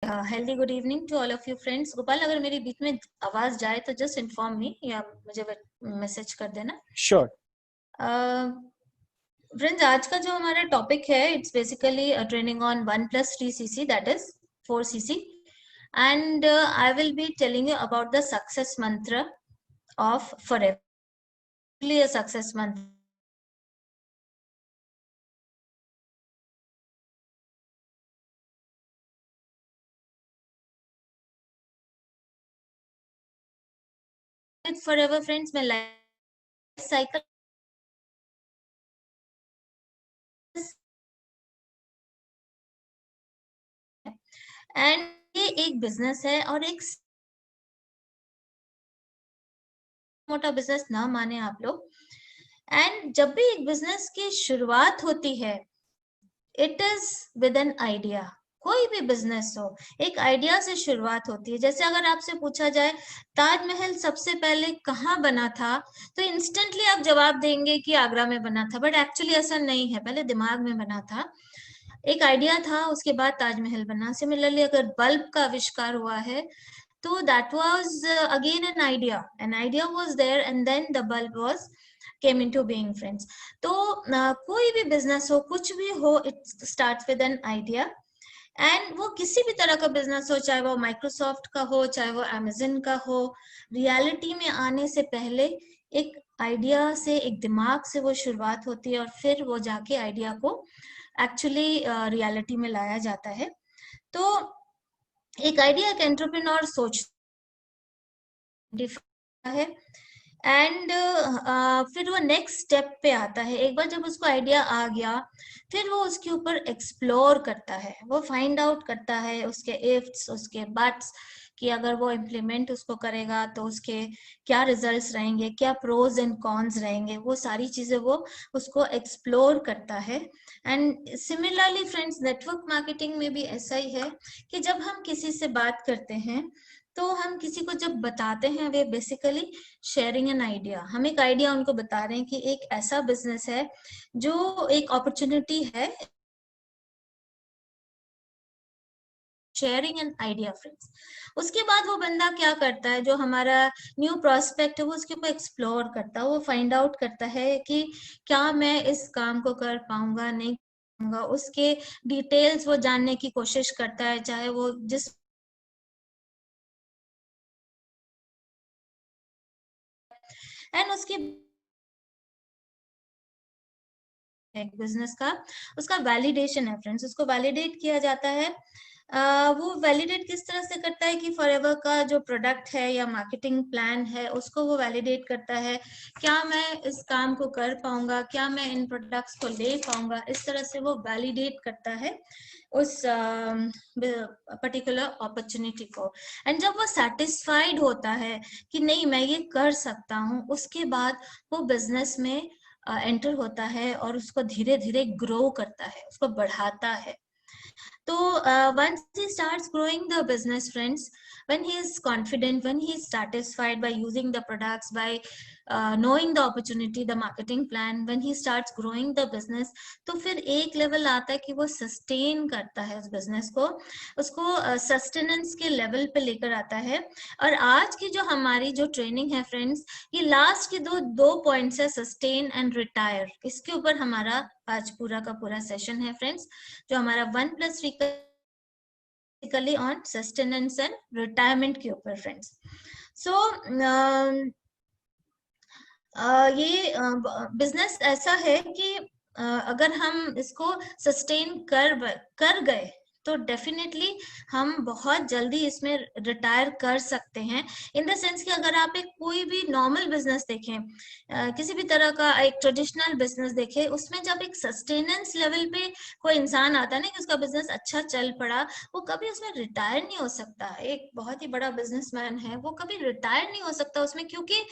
Healthy good evening to all of you friends. Gopal, अगर मेरी बीच में आवाज जाए तो जस्ट इन्फॉर्म मी या मुझे मैसेज कर देना। श्योर। फ्रेंड्स, आज का जो हमारा टॉपिक है it's basically training on 1+3cc, that is 4cc, and I will be telling you about the success mantra of Forever, a success mantra with forever friends। मैं लाइफ साइकिल एंड ये एक business है और एक मोटा business ना माने आप लोग। एंड जब भी एक बिजनेस की शुरुआत होती है it is with an idea. कोई भी बिजनेस हो, एक आइडिया से शुरुआत होती है। जैसे अगर आपसे पूछा जाए ताजमहल सबसे पहले कहाँ बना था, तो इंस्टेंटली आप जवाब देंगे कि आगरा में बना था, बट एक्चुअली ऐसा नहीं है। पहले दिमाग में बना था, एक आइडिया था, उसके बाद ताजमहल बना। सिमिलरली अगर बल्ब का आविष्कार हुआ है तो that was again an idea was there and then the bulb was came into being friends। तो कोई भी बिजनेस हो, कुछ भी हो, it starts with an idea। And वो किसी भी तरह का बिजनेस हो, चाहे वो माइक्रोसॉफ्ट का हो, चाहे वो अमेजन का हो, रियलिटी में आने से पहले एक आइडिया से, एक दिमाग से वो शुरुआत होती है और फिर वो जाके आइडिया को एक्चुअली रियलिटी में लाया जाता है। तो एक आइडिया एक एंटरप्रेन्योर सोच है एंड फिर वो नेक्स्ट स्टेप पे आता है। एक बार जब उसको आइडिया आ गया, फिर वो उसके ऊपर एक्सप्लोर करता है, वो फाइंड आउट करता है उसके इफ्स, उसके बट्स, कि अगर वो इम्प्लीमेंट उसको करेगा तो उसके क्या रिजल्ट्स रहेंगे, क्या प्रोज एंड कॉन्स रहेंगे, वो सारी चीजें वो उसको एक्सप्लोर करता है। And similarly friends, network marketing में भी ऐसा ही है कि जब हम किसी से बात करते हैं तो हम किसी को जब बताते हैं, way basically sharing an idea. हम एक आइडिया उनको बता रहे हैं कि एक ऐसा बिजनेस है जो एक अपॉर्चुनिटी है, शेयरिंग एन आइडिया फ्रेंड्स। उसके बाद वो बंदा क्या करता है, जो हमारा न्यू प्रोस्पेक्ट है, वो उसके ऊपर एक्सप्लोर करता है, वो फाइंड आउट करता है कि क्या मैं इस काम को कर पाऊंगा, नहीं पाऊंगा। उसके डिटेल्स वो जानने की कोशिश करता है, चाहे वो जिस एंड उसके बिजनेस का उसका वैलिडेशन है फ्रेंड्स। उसको वैलिडेट किया जाता है। वो वैलिडेट किस तरह से करता है कि फॉरएवर का जो प्रोडक्ट है या मार्केटिंग प्लान है उसको वो वैलिडेट करता है, क्या मैं इस काम को कर पाऊंगा, क्या मैं इन प्रोडक्ट्स को ले पाऊंगा। इस तरह से वो वैलिडेट करता है उस पर्टिकुलर अपॉर्चुनिटी को। एंड जब वो सेटिस्फाइड होता है कि नहीं मैं ये कर सकता हूँ, उसके बाद वो बिजनेस में एंटर होता है और उसको धीरे धीरे ग्रो करता है, उसको बढ़ाता है। तो once he starts growing the business friends, when he is confident, when he is satisfied by using the products, by knowing the opportunity, the marketing plan, when he starts growing the business, तो फिर एक level आता है कि वो sustain करता है उस बिजनेस को, उसको सस्टेनेंस के लेवल पे लेकर आता है। और आज की जो हमारी जो ट्रेनिंग है फ्रेंड्स, ये लास्ट के दो पॉइंट्स है, सस्टेन एंड रिटायर। इसके ऊपर हमारा आज पूरा का पूरा सेशन है फ्रेंड्स, जो हमारा 1+3 basically on sustenance and retirement के ऊपर फ्रेंड्स। सो ये बिजनेस ऐसा है कि अगर हम इसको सस्टेन कर गए तो डेफिनेटली हम बहुत जल्दी इसमें रिटायर कर सकते हैं। इन द सेंस कि अगर आप एक कोई भी नॉर्मल बिजनेस देखें, किसी भी तरह का एक ट्रेडिशनल बिजनेस देखें, उसमें जब एक सस्टेनेंस लेवल पे कोई इंसान आता है ना कि उसका बिजनेस अच्छा चल पड़ा, वो कभी उसमें रिटायर नहीं हो सकता। एक बहुत ही बड़ा बिजनेसमैन है, वो कभी रिटायर नहीं हो सकता उसमें, क्योंकि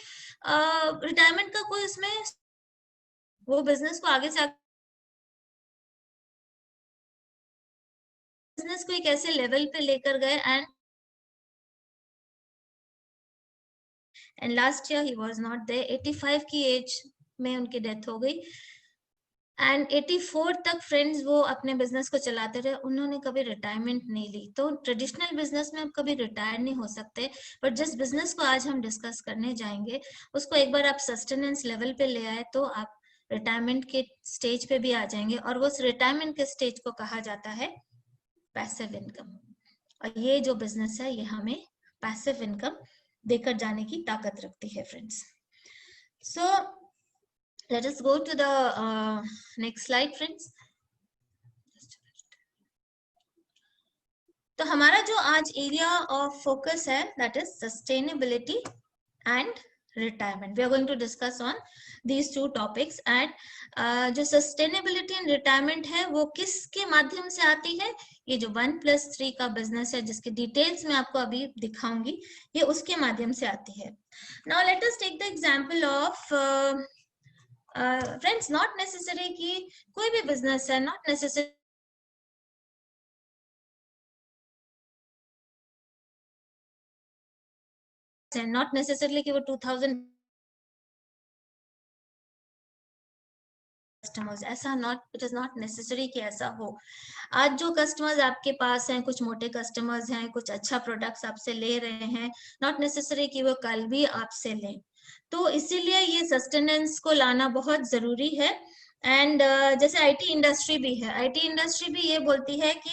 रिटायरमेंट का कोई उसमें, वो बिजनेस को आगे से बिजनेस को एक ऐसे लेवल पे लेकर गए एंड लास्ट ईयर ही वाज नॉट देयर। 85 की एज में उनकी डेथ हो गई। एंड 84 तक फ्रेंड्स वो अपने बिजनेस को चलाते रहे, उन्होंने कभी रिटायरमेंट नहीं ली। तो ट्रेडिशनल बिजनेस में आप कभी रिटायर नहीं हो सकते, बट जिस बिजनेस को आज हम डिस्कस करने जाएंगे उसको एक बार आप सस्टेनेंस लेवल पे ले आए तो आप रिटायरमेंट के स्टेज पे भी आ जाएंगे, और वो रिटायरमेंट के स्टेज को कहा जाता है पैसिव इनकम। और ये जो बिजनेस है ये हमें पैसिव इनकम देकर जाने की ताकत रखती है friends. So let us go to the next slide friends। तो हमारा जो आज एरिया ऑफ फोकस है that is sustainability and retirement. We are going to discuss on these two topics. And जो सस्टेनेबिलिटी एंड रिटायरमेंट है वो किसके माध्यम से आती है? ये जो 1+3 का बिजनेस है जिसके डिटेल्स मैं आपको अभी दिखाऊंगी, ये उसके माध्यम से आती है। Now let us take the example of friends, not necessary कि कोई भी बिजनेस है, नॉट नेसेसरी नॉट नेसेसरली कि वो 2000 कस्टमर्स, ऐसा not, it is not necessary कि ऐसा हो। आज जो कस्टमर्स आपके पास हैं, कुछ मोटे कस्टमर्स हैं, कुछ अच्छा प्रोडक्ट्स आपसे ले रहे हैं, नॉट नेसेसरी कि वो कल भी आपसे लें। तो इसीलिए ये सस्टेनेंस को लाना बहुत जरूरी है। एंड जैसे आईटी इंडस्ट्री भी है, आईटी इंडस्ट्री भी ये बोलती है कि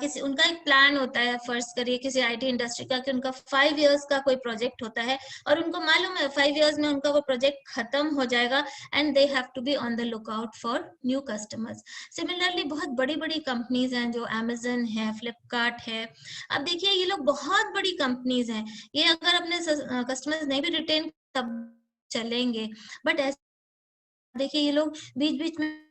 किसी उनका एक प्लान होता है, फर्ज करिए किसी आईटी इंडस्ट्री का कि उनका 5 इयर्स का कोई प्रोजेक्ट होता है और उनको मालूम है 5 इयर्स में उनका वो प्रोजेक्ट खत्म हो जाएगा and they have to be on the look out for new customers. Similarly बहुत बड़ी बड़ी कंपनीज हैं, जो अमेजन है, फ्लिपकार्ट है। अब देखिए ये लोग बहुत बड़ी कंपनीज हैं, ये अगर अपने कस्टमर्स नहीं भी रिटेन तब चलेंगे, बट ऐसे देखिए ये लोग बीच बीच में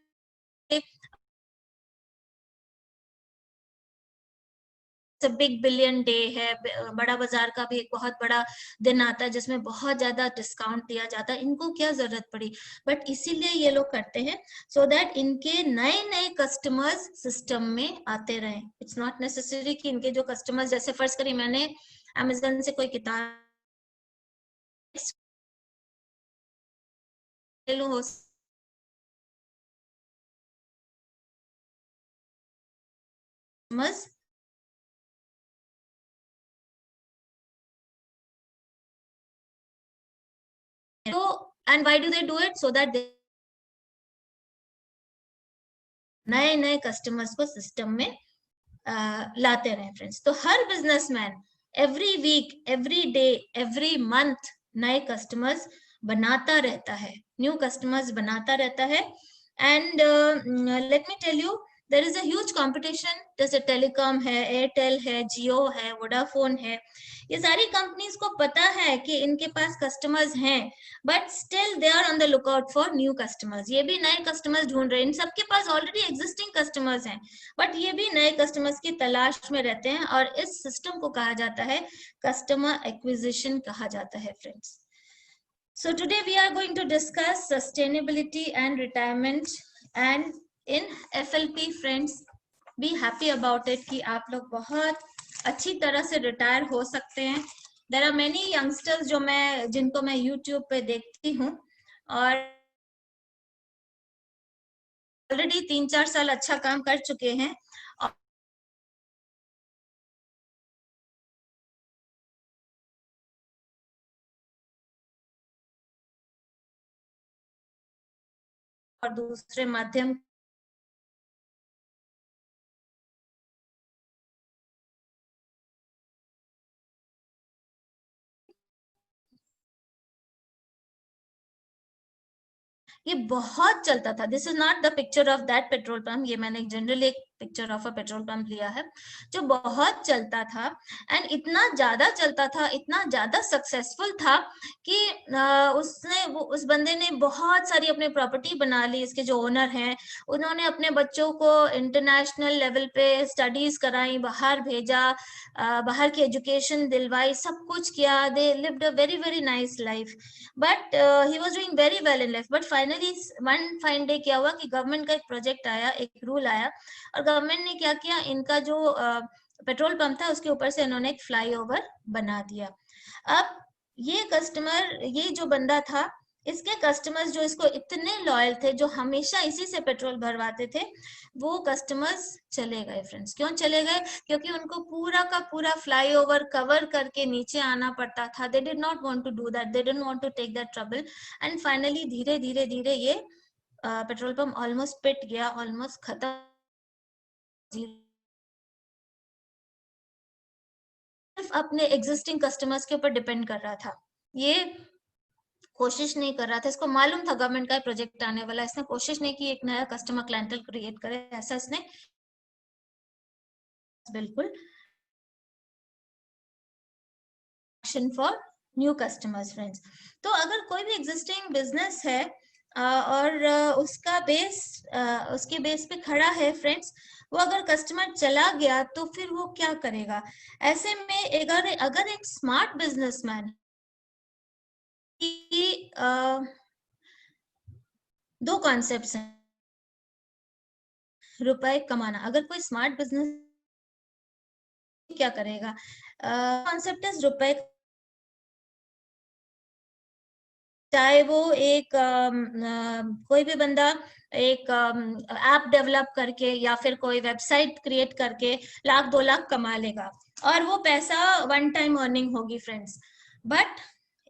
बिग बिलियन डे है, बड़ा बाजार का भी एक बहुत बड़ा दिन आता है जिसमें बहुत ज्यादा डिस्काउंट दिया जाता है। इनको क्या जरूरत पड़ी, बट इसीलिए ये लोग करते हैं सो दैट इनके नए नए कस्टमर्स सिस्टम में आते रहे। इट्स नॉट नेसेसरी कि इनके जो कस्टमर्स, जैसे फर्ज करिए मैंने अमेजन से कोई किताब हो तो and why do they do it? So that they नए नए कस्टमर्स को सिस्टम में लाते रहे फ्रेंड्स। तो हर businessman every week, every day, every month नए कस्टमर्स बनाता रहता है, न्यू कस्टमर्स बनाता रहता है। And let me tell you, there is a huge competition. जैसे टेलीकॉम है, एयरटेल है, जियो है, वोडाफोन है, ये सारी कंपनीज को पता है कि इनके पास कस्टमर्स हैं, but still they are on the lookout for new customers. ये भी नए कस्टमर्स ढूंढ रहे हैं, इन सबके पास ऑलरेडी एग्जिस्टिंग कस्टमर्स हैं, बट ये भी नए कस्टमर्स की तलाश में रहते हैं, और इस सिस्टम को कहा जाता है कस्टमर एक्विजिशन कहा जाता है friends. So today we are going to discuss sustainability and retirement, and in FLP friends, be happy about it कि आप लोग बहुत अच्छी तरह से रिटायर हो सकते हैं। There are many youngsters जिनको मैं YouTube पे देखती हूँ और ऑलरेडी 3-4 साल अच्छा काम कर चुके हैं, और दूसरे माध्यम ये बहुत चलता था। This is not the picture of that petrol pump, ये मैंने जनरली एक picture of a petrol pump लिया है जो बहुत चलता था। एंड इतना ज्यादा चलता था, इतना ज्यादा सक्सेसफुल था कि उस बंदे ने बहुत सारी अपनी प्रॉपर्टी बना ली। इसके जो ओनर हैं उन्होंने अपने बच्चों को इंटरनेशनल लेवल पे स्टडीज कराई, बाहर भेजा, बाहर की एजुकेशन दिलवाई, सब कुछ किया। They lived a very very nice life, but he was doing very well in life. But finally one fine day क्या हुआ कि गवर्नमेंट का एक प्रोजेक्ट आया, एक रूल आया, और गवर्नमेंट ने क्या किया, इनका जो पेट्रोल पंप था उसके ऊपर से इन्होंने एक फ्लाईओवर बना दिया। अब ये कस्टमर, ये जो बंदा था, इसके कस्टमर्स जो इसको इतने लॉयल थे, जो हमेशा इसी से पेट्रोल भरवाते थे, वो कस्टमर्स चले गए फ्रेंड्स। क्यों चले गए? क्योंकि उनको पूरा का पूरा फ्लाईओवर कवर करके नीचे आना पड़ता था। They did not want to do that, they didn't want to take that trouble, and finally धीरे धीरे धीरे ये पेट्रोल पंप ऑलमोस्ट पिट गया, ऑलमोस्ट खत्म, सिर्फ अपने एग्जिस्टिंग कस्टमर्स के ऊपर डिपेंड कर रहा था। ये कोशिश नहीं कर रहा था, इसको मालूम था गवर्नमेंट का प्रोजेक्ट आने वाला, इसने कोशिश नहीं की एक नया कस्टमर क्लाइंटल क्रिएट करे, ऐसा इसने बिल्कुल action for new customers friends. तो अगर कोई भी एग्जिस्टिंग बिजनेस है और उसका बेस उसके बेस पे खड़ा है फ्रेंड्स, वो अगर कस्टमर चला गया तो फिर वो क्या करेगा? ऐसे में अगर एक स्मार्ट बिजनेसमैन की दो कॉन्सेप्ट्स हैं, रुपए कमाना। अगर कोई स्मार्ट बिजनेस क्या करेगा? कॉन्सेप्ट इज रुपए, चाहे वो एक कोई भी बंदा एक ऐप डेवलप करके या फिर कोई वेबसाइट क्रिएट करके 1-2 लाख कमा लेगा, और वो पैसा वन टाइम अर्निंग होगी फ्रेंड्स। बट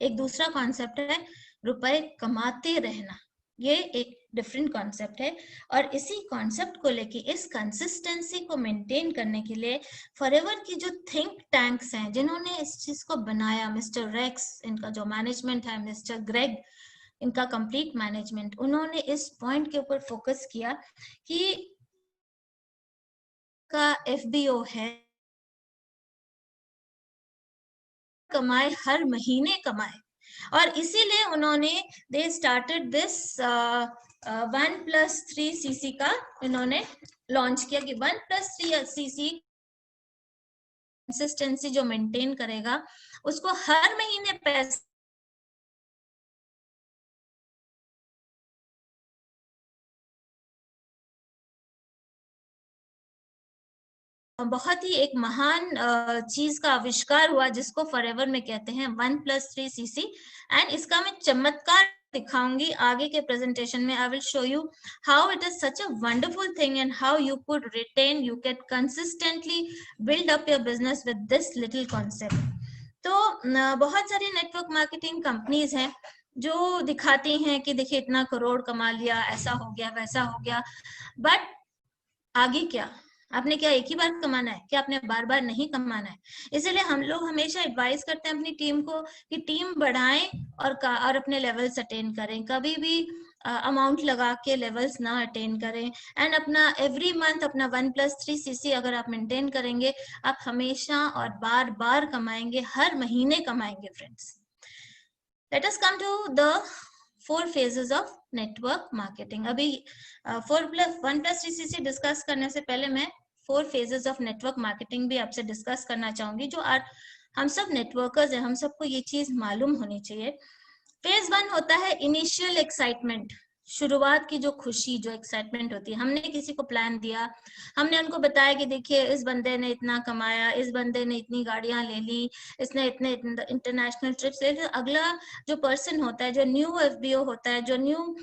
एक दूसरा कॉन्सेप्ट है रुपए कमाते रहना, ये एक डिफरेंट कॉन्सेप्ट है। और इसी कॉन्सेप्ट को लेके, इस कंसिस्टेंसी को मेंटेन करने के लिए फॉरएवर की जो थिंक टैंक्स हैं, जिन्होंने इस चीज को बनाया, मिस्टर रेक्स, इनका जो मैनेजमेंट है, मिस्टर ग्रेग, इनका कंप्लीट मैनेजमेंट, उन्होंने इस पॉइंट के ऊपर फोकस किया कि का एफबीओ है, कमाए, हर महीने कमाए, और इसीलिए उन्होंने दे स्टार्टेड दिस 1+3 सीसी का इन्होंने लॉन्च किया, कि 1+3 सीसी कंसिस्टेंसी जो मेंटेन करेगा उसको हर महीने पैसे, बहुत ही एक महान चीज का आविष्कार हुआ जिसको फॉरएवर में कहते हैं 1+3 सीसी। एंड इसका मैं चमत्कार दिखाऊंगी आगे के प्रेजेंटेशन में। I will show you how it is such a wonderful thing and how you could retain, you can consistently build up your business with this little concept. तो बहुत सारी नेटवर्क मार्केटिंग कंपनीज हैं जो दिखाती हैं कि देखिए इतना करोड़ कमा लिया, ऐसा हो गया, वैसा हो गया, बट आगे क्या? आपने क्या एक ही बार कमाना है? क्या आपने बार बार नहीं कमाना है? इसीलिए हम लोग हमेशा एडवाइस करते हैं अपनी टीम को कि टीम बढ़ाएं और अपने लेवल्स अटेन करें, कभी भी अमाउंट लगा के लेवल्स ना अटेन करें। एंड अपना एवरी मंथ अपना 1+3 सीसी अगर आप मेंटेन करेंगे, आप हमेशा और बार बार कमाएंगे, हर महीने कमाएंगे friends. Let us come to the 4 phases of network marketing. अभी 1+3 सीसी डिस्कस करने से पहले मैं 4 phases of network marketing भी आपसे डिस्कस करना चाहूंगी, जो हम सब नेटवर्कर्स हैं, हम सबको ये चीज मालूम होनी चाहिए। फेज 1 होता है इनिशियल एक्साइटमेंट, शुरुआत की जो खुशी, जो एक्साइटमेंट होती है। हमने किसी को प्लान दिया, हमने उनको बताया कि देखिए इस बंदे ने इतना कमाया, इस बंदे ने इतनी गाड़ियां ले ली, इसने इतने इंटरनेशनल ट्रिप्स ले ली। अगला जो पर्सन होता है, जो न्यू एफबीओ होता है, जो न्यू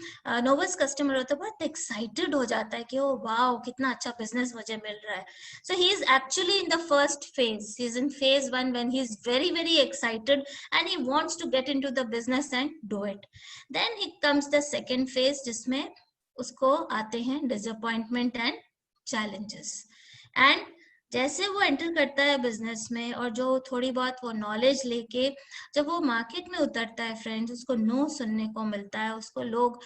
नोवस कस्टमर होता है, बहुत एक्साइटेड हो जाता है कि ओ वाओ कितना अच्छा बिजनेस मुझे मिल रहा है। So he is actually in the first phase, he is in phase 1 when he is very very excited and he wants to get into the business and do it. Then it comes the second phase जिसमें उसको आते हैं disappointment and challenges. And जैसे वो enter करता है business में और जो थोड़ी बहुत वो नॉलेज लेके जब वो मार्केट में उतरता है फ्रेंड्स, उसको नो सुनने को मिलता है, उसको लोग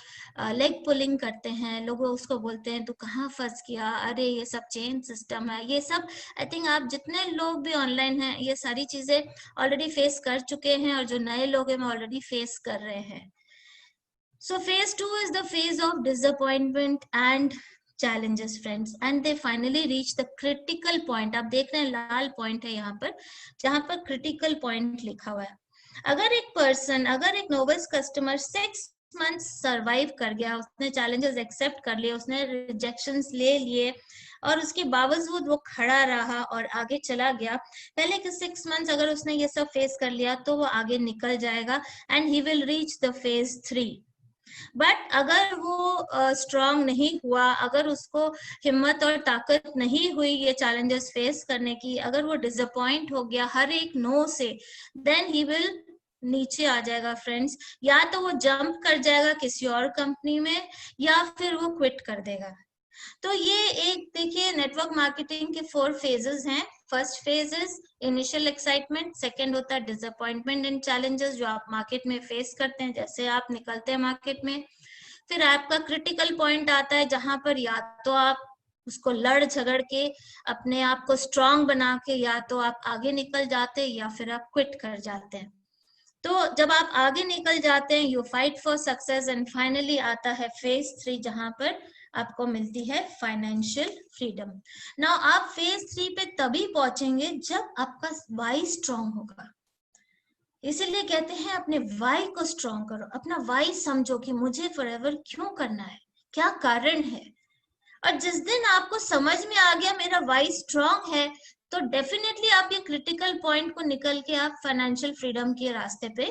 लेग पुलिंग करते हैं, लोग उसको बोलते हैं तू कहाँ फंस गया, अरे ये सब चेन सिस्टम है, ये सब आई थिंक आप जितने लोग भी ऑनलाइन हैं ये सारी चीजें ऑलरेडी फेस कर चुके हैं, और जो नए लोग हैं वो ऑलरेडी फेस कर रहे हैं। So phase 2 is the phase of disappointment and challenges friends, and they finally reach the critical point. आप देख रहे हैं लाल पॉइंट है यहाँ पर, जहां पर critical point लिखा हुआ है। अगर एक पर्सन, अगर एक नोविस कस्टमर 6 मंथ्स सरवाइव कर गया, उसने चैलेंजेस एक्सेप्ट कर लिए, उसने रिजेक्शंस ले लिए और उसके बावजूद वो खड़ा रहा और आगे चला गया। पहले के 6 मंथ्स अगर उसने ये सब फेस कर लिया तो वो आगे निकल जाएगा and he will reach the phase 3। But अगर वो स्ट्रांग नहीं हुआ, अगर उसको हिम्मत और ताकत नहीं हुई ये चैलेंजेस फेस करने की, अगर वो डिसअपॉइंट हो गया हर एक नो से, देन ही विल नीचे आ जाएगा फ्रेंड्स। या तो वो जंप कर जाएगा किसी और कंपनी में या फिर वो क्विट कर देगा। तो ये एक देखिए नेटवर्क मार्केटिंग के 4 फेजेस हैं। First phase is initial excitement, second होता है डिसअपॉइंटमेंट एंड चैलेंजेस जो आप मार्केट में फेस करते हैं जैसे आप निकलते हैं मार्केट में। फिर आपका क्रिटिकल पॉइंट आता है जहां पर या तो आप उसको लड़ झगड़ के अपने आप को स्ट्रांग बना के या तो आप आगे निकल जाते हैं या फिर आप क्विट कर जाते हैं। तो जब आप आगे निकल जाते हैं you fight for success and finally आता है फेज 3 जहां पर आपको मिलती है फाइनेंशियल फ्रीडम। नाउ आप फेज 3 पे तभी पहुंचेंगे जब आपका वाई स्ट्रांग होगा। इसीलिए कहते हैं अपने वाई को स्ट्रांग करो, अपना वाई समझो कि मुझे फॉरएवर क्यों करना है, क्या कारण है। और जिस दिन आपको समझ में आ गया मेरा वाई स्ट्रांग है तो डेफिनेटली आप ये क्रिटिकल पॉइंट को निकल के आप फाइनेंशियल फ्रीडम के रास्ते पे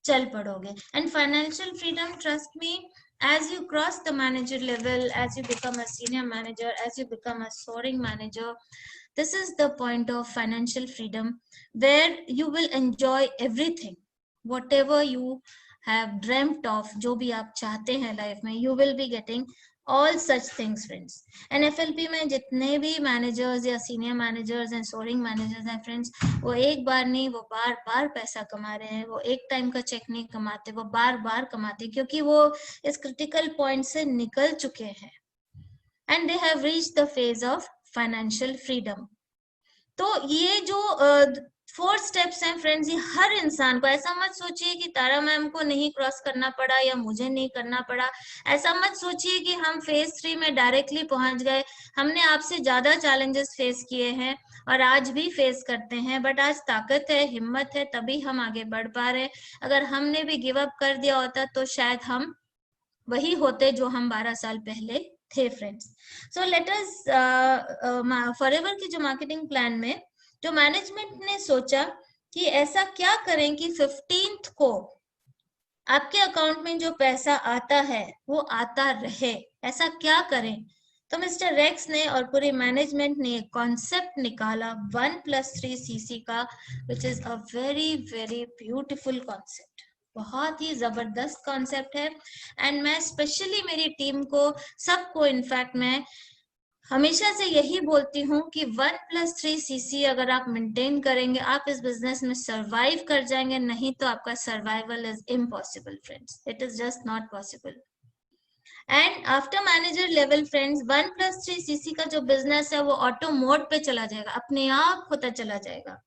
चल पड़ोगे। And financial freedom, trust me, as you cross the manager level, as you become a senior manager, as you become a soaring manager, this is the point of financial freedom where you will enjoy everything whatever you have dreamt of। जो भी आप चाहते हैं life में you will be getting all such things friends। NFLP में जितने भी managers या senior managers and soaring managers हैं फ्रेंड्स, वो एक बार नहीं वो बार बार पैसा कमा रहे हैं। वो एक टाइम का चेक नहीं कमाते, वो बार बार कमाते क्योंकि वो इस क्रिटिकल पॉइंट से निकल चुके हैं and they have reached the phase of financial freedom. तो ये जो 4 स्टेप्स हैं फ्रेंड्स, ये हर इंसान को, ऐसा मत सोचिए कि तारा मैम को नहीं क्रॉस करना पड़ा या मुझे नहीं करना पड़ा। ऐसा मत सोचिए कि हम फेज 3 में डायरेक्टली पहुंच गए। हमने आपसे ज्यादा चैलेंजेस फेस किए हैं और आज भी फेस करते हैं, बट आज ताकत है, हिम्मत है, तभी हम आगे बढ़ पा रहे हैं। अगर हमने भी गिव अप कर दिया होता तो शायद हम वही होते जो हम 12 साल पहले थे friends. So let us forever की जो मार्केटिंग प्लान में जो मैनेजमेंट ने सोचा कि ऐसा क्या करें कि 15th को आपके अकाउंट में जो पैसा आता है वो आता रहे, ऐसा क्या करें। तो मिस्टर रेक्स ने और पूरी मैनेजमेंट ने एक कॉन्सेप्ट निकाला 1+3cc का, which is a very very beautiful concept. बहुत ही जबरदस्त कॉन्सेप्ट है एंड मैं स्पेशली मेरी टीम को, सबको, इनफैक्ट मैं हमेशा से यही बोलती हूँ कि 1+3cc अगर आप मेंटेन करेंगे आप इस बिजनेस में सरवाइव कर जाएंगे, नहीं तो आपका survival is impossible friends, it is just not possible. And after manager level friends 1+3cc का जो बिजनेस है वो ऑटो मोड पे चला जाएगा, अपने आप होता चला जाएगा,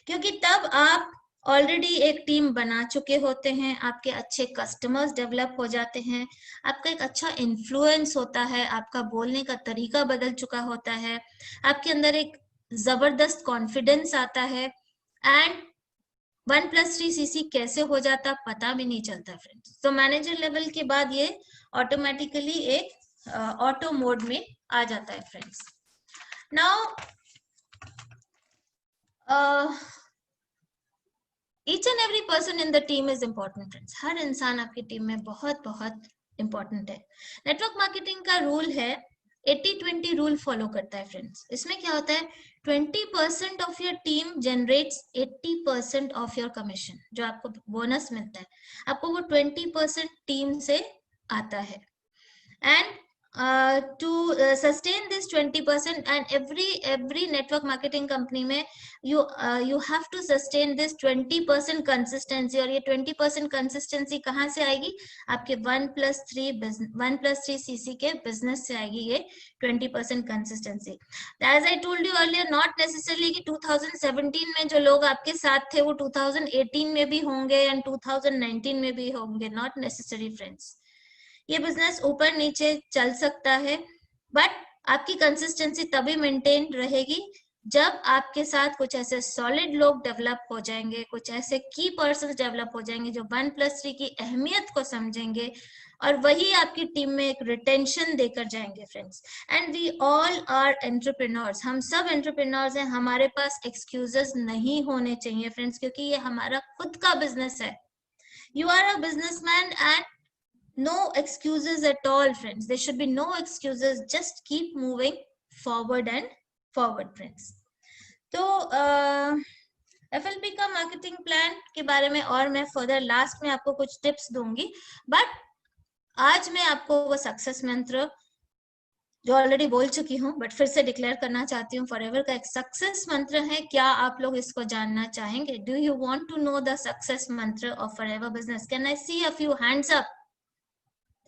क्योंकि तब आप ऑलरेडी एक टीम बना चुके होते हैं, आपके अच्छे कस्टमर्स डेवलप हो जाते हैं, आपका एक अच्छा इन्फ्लुएंस होता है, आपका बोलने का तरीका बदल चुका होता है, आपके अंदर एक जबरदस्त कॉन्फिडेंस आता है एंड 1+3cc कैसे हो जाता पता भी नहीं चलता फ्रेंड्स। तो मैनेजर लेवल के बाद ये ऑटोमेटिकली एक ऑटो मोड में आ जाता है friends. Now each and every person in the team is important friends. हर इंसान आपकी टीम में बहुत बहुत इंपॉर्टेंट है। नेटवर्क मार्केटिंग का रूल है 80-20 रूल फॉलो करता है फ्रेंड्स। इसमें क्या होता है 20% of your team generates 80% of your commission. जो आपको बोनस मिलता है आपको वो 20% टीम से आता है। And to sustain this 20% and every network marketing company में you have to sustain this 20% consistency। और ये 20% consistency कहाँ से आएगी, आपके 1+3cc के बिजनेस से आएगी ये 20% consistency। as I told you earlier, not necessarily कि 2017 में जो लोग आपके साथ थे वो 2018 में भी होंगे and 2019 में भी होंगे, not necessary friends। ये बिजनेस ऊपर नीचे चल सकता है बट आपकी कंसिस्टेंसी तभी मेंटेन रहेगी जब आपके साथ कुछ ऐसे सॉलिड लोग डेवलप हो जाएंगे, कुछ ऐसे की पर्सन डेवलप हो जाएंगे जो 1+3 की अहमियत को समझेंगे, और वही आपकी टीम में एक रिटेंशन देकर जाएंगे friends. And we all are entrepreneurs, हम सब एंटरप्रेन्योर्स हैं, हमारे पास एक्सक्यूजेस नहीं होने चाहिए फ्रेंड्स, क्योंकि ये हमारा खुद का बिजनेस है। You are a businessman and no excuses at all friends, there should be no excuses, just keep moving forward and forward friends. तो FLP का मार्केटिंग प्लान के बारे में और मैं फर्दर लास्ट में आपको कुछ टिप्स दूंगी, बट आज मैं आपको वो सक्सेस मंत्र जो ऑलरेडी बोल चुकी हूँ बट फिर से डिक्लेयर करना चाहती हूँ। फॉरएवर का एक सक्सेस मंत्र है, क्या आप लोग इसको जानना चाहेंगे? Do you want to know the success mantra of Forever business? Can I see a few hands up?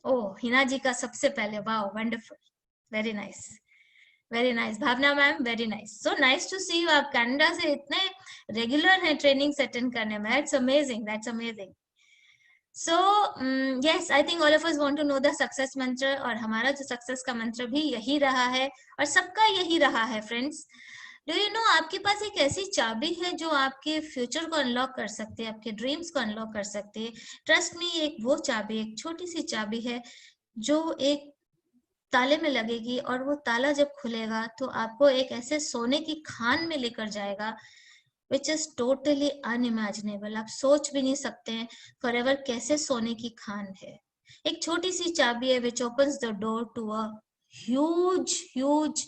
Oh, Hina ji का सबसे पहले, wow wonderful, very nice, very nice. Bhavna ma'am, very nice, so nice to see you. आप कनाडा से इतने regular हैं training attend करने में, that's amazing, that's amazing. So yes, I think all of us want to know the success मंत्र, और हमारा जो सक्सेस का मंत्र भी यही रहा है और सबका यही रहा है फ्रेंड्स। डू यू नो, आपके पास एक ऐसी चाबी है जो आपके फ्यूचर को अनलॉक कर सकती है, आपके ड्रीम्स को अनलॉक कर सकती है। ट्रस्ट मी, एक वो चाबी, एक छोटी सी चाबी है जो एक ताले में लगेगी, और वो ताला जब खुलेगा तो आपको एक ऐसे सोने की खान में लेकर जाएगा विच इज टोटली अनइमेजिनेबल। आप सोच भी नहीं सकते हैं फॉरएवर कैसे सोने की खान है। एक छोटी सी चाबी है which opens the door to a huge huge,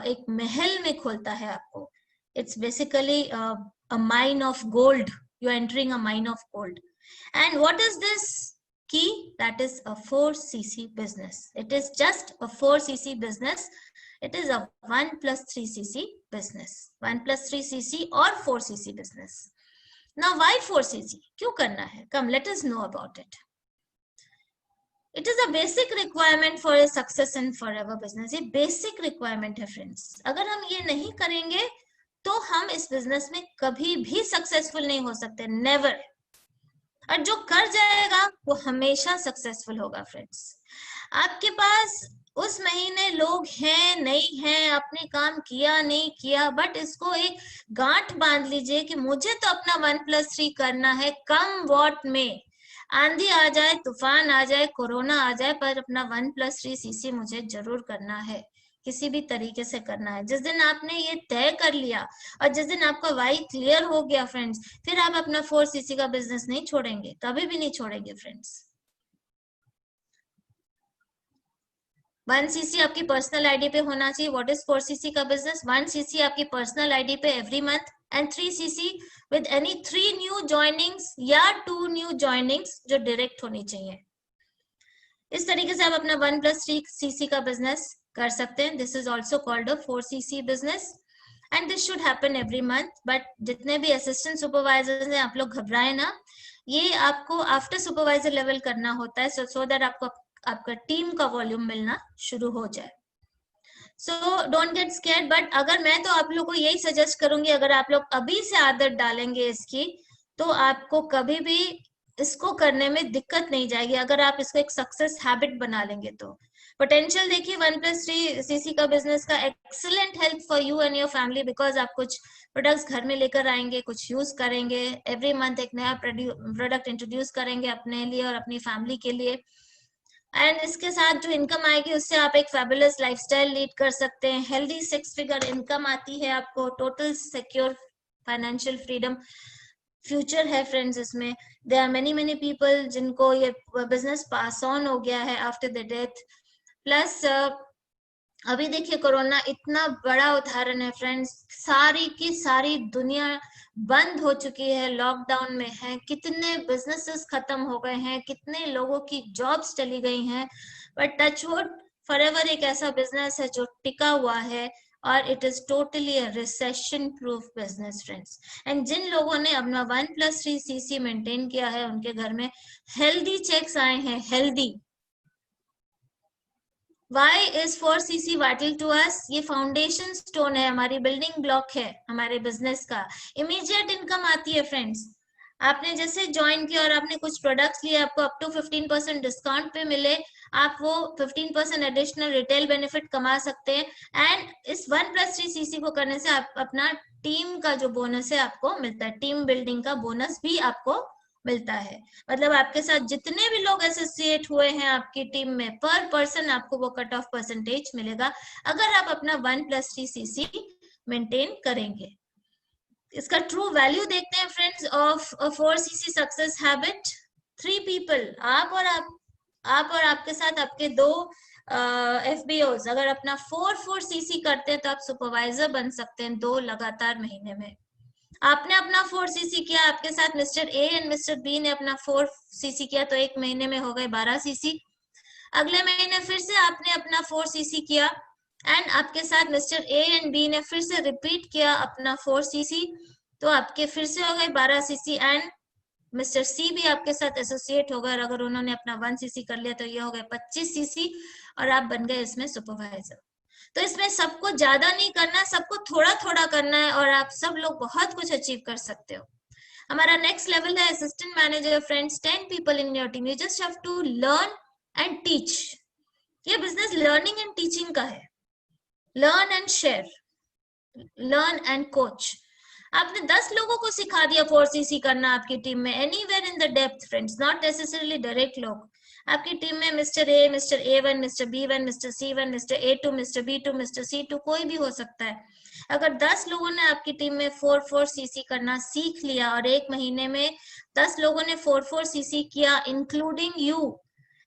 एक महल में खोलता है आपको। It's basically a mine of gold, you are entering a mine of gold. And what is this key? That is a 4cc business. It is just a 4cc business. It is a 1+3cc business, 1+3cc or 4cc business. Now why 4cc? क्यों करना है? Come, let us know about it. It is a basic requirement for a success and forever business. ये basic requirement है friends. अगर हम ये नहीं करेंगे तो हम इस business में कभी भी successful नहीं हो सकते, never. और जो कर जाएगा वो हमेशा सक्सेसफुल होगा फ्रेंड्स। आपके पास उस महीने लोग हैं नहीं हैं, आपने काम किया नहीं किया, बट इसको एक गांठ बांध लीजिए कि मुझे तो अपना 1+3 करना है, कम वॉट में, आंधी आ जाए, तूफान आ जाए, कोरोना आ जाए, पर अपना 1+3 सीसी मुझे जरूर करना है, किसी भी तरीके से करना है। जिस दिन आपने ये तय कर लिया और जिस दिन आपका वाई क्लियर हो गया फ्रेंड्स, फिर आप अपना 4cc का बिजनेस नहीं छोड़ेंगे, कभी भी नहीं छोड़ेंगे फ्रेंड्स। 1cc आपकी पर्सनल आईडी पे होना चाहिए। व्हाट इज 4cc का बिजनेस? 1cc आपकी पर्सनल आईडी पे every month, and 3cc with any 3 new joinings या 2 न्यू ज्वाइनिंग्स जो डायरेक्ट होनी चाहिए। इस तरीके से आप अपना 1+3cc का बिजनेस कर सकते हैं। This is also called a 4cc business and this should happen every month. But जितने भी असिस्टेंट सुपरवाइजर्स हैं, आप लोग घबराए ना, ये आपको आफ्टर सुपरवाइजर लेवल करना होता है, सो दैट आपको आपका टीम का वॉल्यूम मिलना शुरू हो जाए। So don't get scared. But अगर मैं तो आप लोग को यही सजेस्ट करूंगी, अगर आप लोग अभी से आदत डालेंगे इसकी, तो आपको कभी भी इसको करने में दिक्कत नहीं जाएगी, अगर आप इसको एक सक्सेस हैबिट बना लेंगे तो। पोटेंशियल देखिए 1+3cc का बिजनेस का, excellent help for you and your family, because आप कुछ प्रोडक्ट्स घर में लेकर आएंगे, कुछ यूज करेंगे, एवरी मंथ एक नया प्रोडक्ट इंट्रोड्यूस करेंगे अपने लिए और अपनी फैमिली के लिए, एंड इसके साथ जो इनकम आएगी उससे आप एक फैबुलस लाइफस्टाइल लीड कर सकते हैं। हेल्दी 6 फिगर इनकम आती है आपको, total secure financial freedom future है फ्रेंड्स इसमें। देयर आर मेनी पीपल जिनको ये बिजनेस पास ऑन हो गया है आफ्टर द डेथ। प्लस अभी देखिए कोरोना इतना बड़ा उदाहरण है फ्रेंड्स, सारी की सारी दुनिया बंद हो चुकी है, लॉकडाउन में है, कितने बिजनेसेस खत्म हो गए हैं, कितने लोगों की जॉब्स चली गई हैं, बट टचवुड फॉरएवर एक ऐसा बिजनेस है जो टिका हुआ है, और it is totally a recession proof business friends. And जिन लोगों ने अपना 1+3cc मेंटेन किया है, उनके घर में हेल्दी चेक्स आए हैं, healthy. Why is 4cc vital to us? ये फाउंडेशन स्टोन है, हमारी बिल्डिंग ब्लॉक है हमारे बिजनेस का। इमीडिएट इनकम आती है फ्रेंड्स, आपने जैसे ज्वाइन किया और आपने कुछ प्रोडक्ट्स लिए, आपको अप टू 15% डिस्काउंट पे मिले, आप वो 15% एडिशनल रिटेल बेनिफिट कमा सकते हैं। एंड इस 1+3cc को करने से आप अपना टीम का जो बोनस है आपको मिलता है, टीम बिल्डिंग का बोनस भी आपको मिलता है। मतलब आपके साथ जितने भी लोग एसोसिएट हुए हैं आपकी टीम में, पर पर्सन आपको वो कट ऑफ परसेंटेज मिलेगा अगर आप अपना 1+3cc मेंटेन करेंगे। इसका ट्रू वैल्यू देखते हैं friends of 4cc success habit. 3 people, आप और आपके साथ आपके 2 FBOs अगर अपना 4cc करते हैं तो आप सुपरवाइजर बन सकते हैं 2 लगातार महीने में। आपने अपना 4cc किया, आपके साथ mister A and mister B ने अपना 4cc किया, तो 1 महीने में हो गए 12cc। अगले महीने फिर से आपने अपना 4cc किया एंड आपके साथ मिस्टर ए एंड बी ने फिर से रिपीट किया अपना 4cc, तो आपके फिर से हो गए 12cc। एंड मिस्टर सी भी आपके साथ एसोसिएट हो गए, अगर उन्होंने अपना 1cc कर लिया तो ये हो गए 25cc और आप बन गए इसमें सुपरवाइजर। तो इसमें सबको ज्यादा नहीं करना, सबको थोड़ा थोड़ा करना है और आप सब लोग बहुत कुछ अचीव कर सकते हो। हमारा नेक्स्ट लेवल है assistant manager. Friends, 10 people in your team, you just have to learn and teach. ये बिजनेस लर्निंग एंड टीचिंग का है। Learn and share, learn and coach. आपने 10 लोगों को सिखा दिया 4cc करना आपकी टीम में, anywhere in the depth friends, not necessarily direct लोग। आपकी टीम में mister A, mister A1, mister B1, mister C1, mister A2, mister B2, mister C2, कोई भी हो सकता है। अगर 10 लोगों ने आपकी टीम में 4cc करना सीख लिया और 1 महीने में 10 लोगों ने 4cc किया इंक्लूडिंग यू,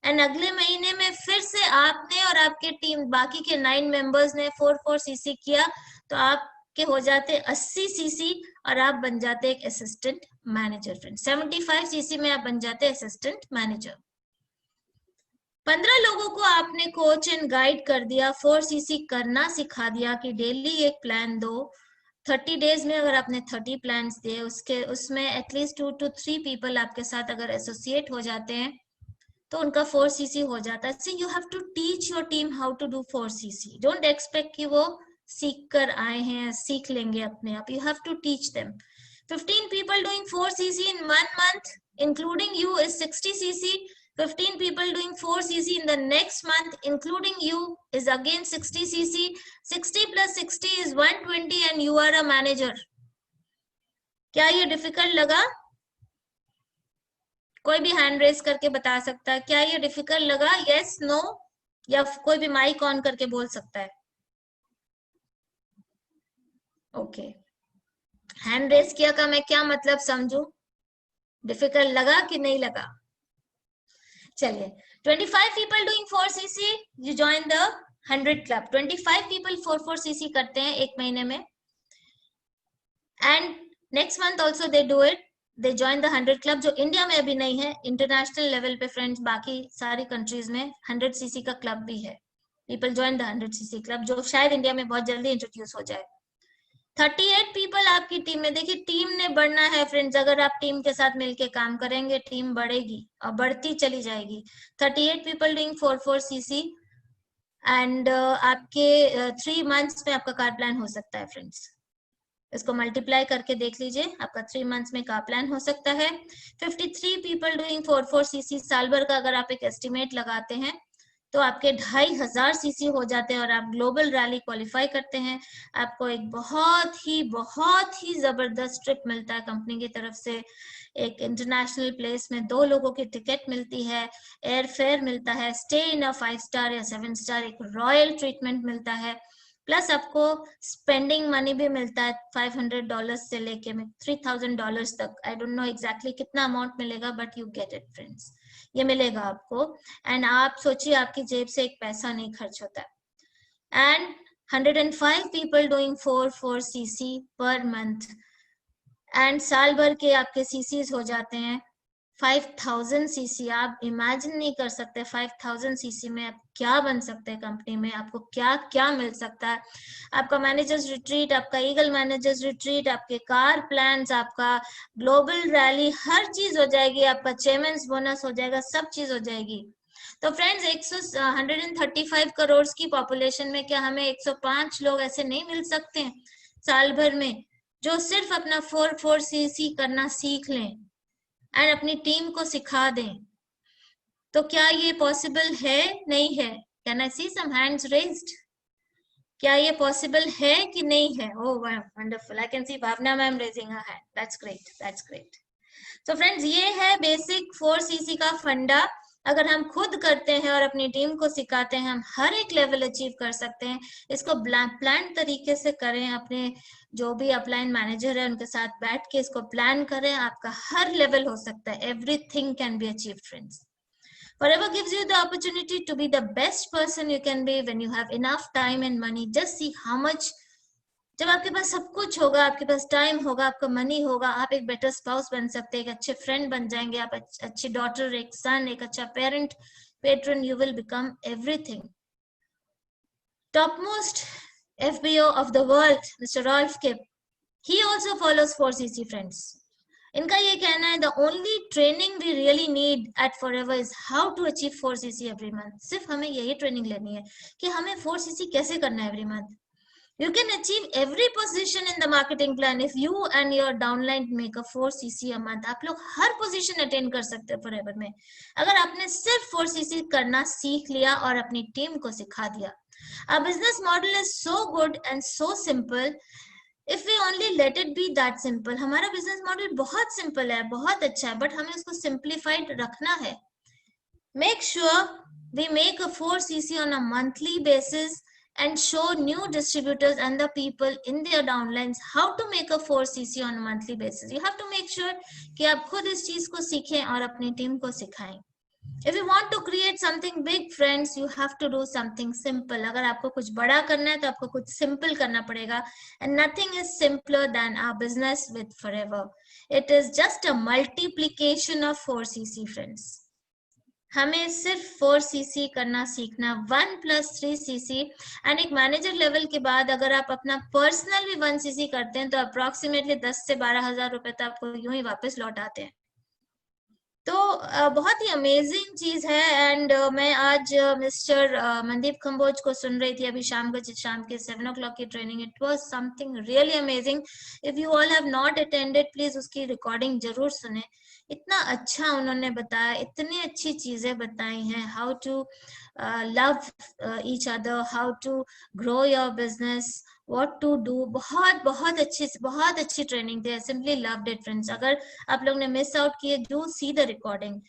एंड अगले महीने में फिर से आपने और आपके टीम बाकी के 9 मेंबर्स ने 4cc किया, तो आप के हो जाते 80cc और आप बन जाते एक असिस्टेंट मैनेजर। फ्रेंड, 75cc में आप बन जाते असिस्टेंट मैनेजर। 15 लोगों को आपने कोच एंड गाइड कर दिया, 4cc करना सिखा दिया कि डेली एक प्लान दो। 30 डेज में अगर आपने 30 प्लान्स दिए, उसमें एटलीस्ट 2 to 3 पीपल आपके साथ अगर एसोसिएट हो जाते हैं तो उनका 4cc हो जाता है। So you have to teach your team how to do 4cc। Don't expect कि वो सीख कर आए हैं, सीख लेंगे अपने आप। You have to teach them. 15 people doing 4cc in 1 month including you is 60cc. 15 people doing 4cc in the next month including you is again 60cc. 60 plus 60 is 120 and you are a manager. क्या ये difficult लगा? कोई भी hand raise करके बता सकता है, क्या ये डिफिकल्ट लगा? यस, नो, या कोई भी माइक ऑन करके बोल सकता है। ओके, हैंड रेस किया का मैं क्या मतलब समझू? डिफिकल्ट लगा कि नहीं लगा? चलिए, 25 people doing 4cc, you join the 100 club. 25 people 4cc करते हैं 1 महीने में, and next month also they do it. They join the 100 club, जो इंडिया में अभी नहीं है, इंटरनेशनल लेवल पे फ्रेंड्स बाकी सारी कंट्रीज में 100cc का क्लब भी है। People join the 100cc club, जो शायद इंडिया में बहुत जल्दी इंट्रोड्यूस हो जाए। 38 पीपल आपकी टीम में। देखिए, टीम ने बढ़ना है फ्रेंड्स, अगर आप टीम के साथ मिलके काम करेंगे टीम बढ़ेगी और बढ़ती चली जाएगी। 38 पीपल डूइंग 4cc एंड आपके 3 months में आपका कार प्लान हो सकता है फ्रेंड्स। इसको मल्टीप्लाई करके देख लीजिए, आपका 3 months में कार प्लान हो सकता है। 53 पीपल डूइंग 4cc, साल भर का अगर आप एक एस्टिमेट लगाते हैं तो आपके 2500cc हो जाते हैं और आप ग्लोबल रैली क्वालिफाई करते हैं। आपको एक बहुत ही जबरदस्त ट्रिप मिलता है कंपनी की तरफ से। एक इंटरनेशनल प्लेस में 2 लोगों की टिकट मिलती है, एयर फेयर मिलता है, स्टे इन अ 5 स्टार या 7 स्टार, एक रॉयल ट्रीटमेंट मिलता है, प्लस आपको स्पेंडिंग मनी भी मिलता है $500 से लेके $3000 तक। आई डोंट नो एग्जैक्टली कितना अमाउंट मिलेगा, but you get it friends, ये मिलेगा आपको। एंड आप सोचिए, आपकी जेब से एक पैसा नहीं खर्च होता है। And 105 people doing 4cc per month, and साल भर के आपके सीसीज हो जाते हैं 5000cc। आप इमेजिन नहीं कर सकते 5000cc में आप क्या बन सकते हैं कंपनी में, आपको क्या क्या मिल सकता है। आपका मैनेजर्स रिट्रीट, आपका ईगल मैनेजर्स रिट्रीट, आपके कार प्लान्स, आपका ग्लोबल रैली, हर चीज हो जाएगी, आपका चेयरमैन्स बोनस हो जाएगा, सब चीज हो जाएगी। तो फ्रेंड्स, 135 करोड़ की पॉपुलेशन में क्या हमें 105 लोग ऐसे नहीं मिल सकते हैं साल भर में, जो सिर्फ अपना 4cc करना सीख लें? एंड अपनी टीम को सिखा दें, तो क्या ये पॉसिबल है? नहीं है? Can I see some hands raised? क्या ये पॉसिबल है कि नहीं है? Oh wonderful, I can see Bhavna ma'am raising her hand, that's great, that's great. तो फ्रेंड्स, ये है बेसिक 4cc का फंडा। अगर हम खुद करते हैं और अपनी टीम को सिखाते हैं, हम हर एक लेवल अचीव कर सकते हैं। इसको प्लान तरीके से करें, अपने जो भी अपलाइन मैनेजर है उनके साथ बैठ के इसको प्लान करें, आपका हर लेवल हो सकता है। Everything can be achieved friends. Forever gives you the opportunity to be the best person you can be when you have enough time and money. Just see how much, जब आपके पास सब कुछ होगा, आपके पास टाइम होगा, आपका मनी होगा, आप एक बेटर स्पाउस बन सकते हैं, एक अच्छे फ्रेंड बन जाएंगे, आप अच्छी डॉटर, एक सन, एक अच्छा parent, patron, you will become everything. Topmost FBO of the world, Mr. Rolf Kip, he also follows 4cc friends. इनका ये कहना है, the only training we really need at Forever is how to achieve 4cc every month. सिर्फ हमें यही training लेनी है कि हमें 4cc कैसे करना है every month. You can achieve every position in the marketing plan if you and your downline make a 4cc a month. आप लोग हर पोजीशन अटेंड कर सकते हो फॉरएवर में, अगर आपने सिर्फ 4cc करना सीख लिया और अपनी टीम को सिखा दिया। Our business model is so good and so simple. If we only let it be that simple, हमारा बिजनेस मॉडल बहुत सिंपल है, बहुत अच्छा है, बट हमें उसको सिंप्लीफाइड रखना है। Make sure we make a 4cc on a monthly basis and show new distributors and the people in their downlines how to make a 4cc on a monthly basis. You have to make sure कि आप खुद इस चीज को सीखें और अपनी team को सिखाएं। If you want to create something big, friends, you have to do something simple. अगर आपको कुछ बड़ा करना है तो आपको कुछ simple करना पड़ेगा, and nothing is simpler than our business with Forever. It is just a multiplication of 4cc, friends. हमें सिर्फ 4cc करना सीखना, 1 + 3cc, एंड एक मैनेजर लेवल के बाद अगर आप अपना पर्सनल भी 1cc करते हैं तो अप्रोक्सीमेटली 10 से 12 हजार रुपए तो आपको यूं ही वापस लौट आते हैं। तो बहुत ही अमेजिंग चीज है। एंड मैं आज मिस्टर मनदीप कंबोज को सुन रही थी अभी शाम के 7 o'clock की training. It was something really amazing. If you all have not attended, please उसकी रिकॉर्डिंग जरूर सुने। इतना अच्छा उन्होंने बताया, इतनी अच्छी चीजें बताई हैं, how to love each other, how to grow your business, what to do. बहुत अच्छी ट्रेनिंग थी। Simply loved it friends. अगर आप लोग ने मिस आउट किए, do see the recording.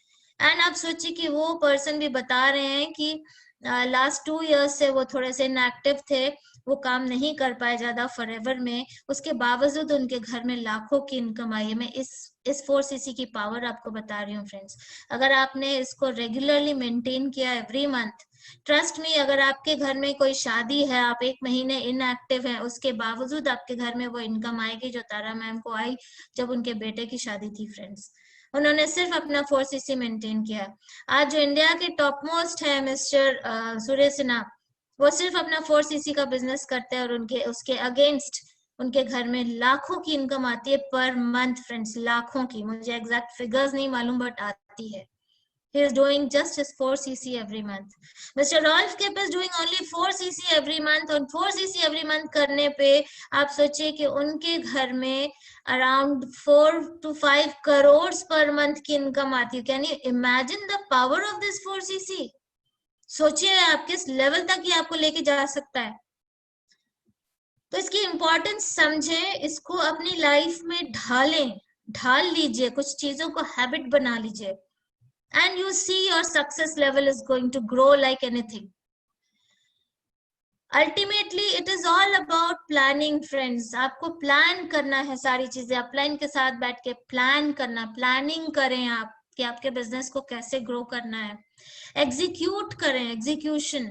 And आप सोचिए कि वो पर्सन भी बता रहे हैं कि लास्ट 2 years से वो थोड़े से इनएक्टिव थे, वो काम नहीं कर पाए ज्यादा फॉरएवर में, उसके बावजूद उनके घर में लाखों की इनकम आई है। मैं इस 4cc की पावर आपको बता रही हूँ फ्रेंड्स। अगर आपने इसको रेगुलरली मेंटेन किया एवरी मंथ, ट्रस्ट मी, अगर आपके घर में कोई शादी है, आप 1 महीने इनएक्टिव हैं, उसके बावजूद आपके घर में वो इनकम आएगी जो तारा मैम को आई जब उनके बेटे की शादी थी फ्रेंड्स। उन्होंने सिर्फ अपना 4cc मेंटेन किया। आज जो इंडिया के टॉप मोस्ट है मिस्टर सुरेश सिन्हा, वो सिर्फ अपना 4cc का बिजनेस करते हैं और उसके अगेंस्ट उनके घर में लाखों की इनकम आती है पर मंथ फ्रेंड्स, लाखों की। मुझे एग्जैक्ट फिगर्स नहीं मालूम बट आती है। He is doing just his 4cc every month. Mr. Rolf Kip is doing only 4cc every month. और 4cc every month करने पे आप सोचिए कि उनके घर में around 4 to 5 crores per month की इनकम आती है। Can you imagine the power of this 4cc? सोचिए आप किस लेवल तक ये आपको लेके जा सकता है। तो इसकी इम्पोर्टेंस समझे, इसको अपनी लाइफ में ढाल लीजिए, कुछ चीजों को हैबिट बना लीजिए, and you see your success level is going to grow like anything. Ultimately it is all about planning friends. आपको प्लान करना है सारी चीजें, अपलाइन के साथ बैठ के प्लान करना, प्लानिंग करें आप कि आपके बिजनेस को कैसे ग्रो करना है, एग्जीक्यूट करें, execution,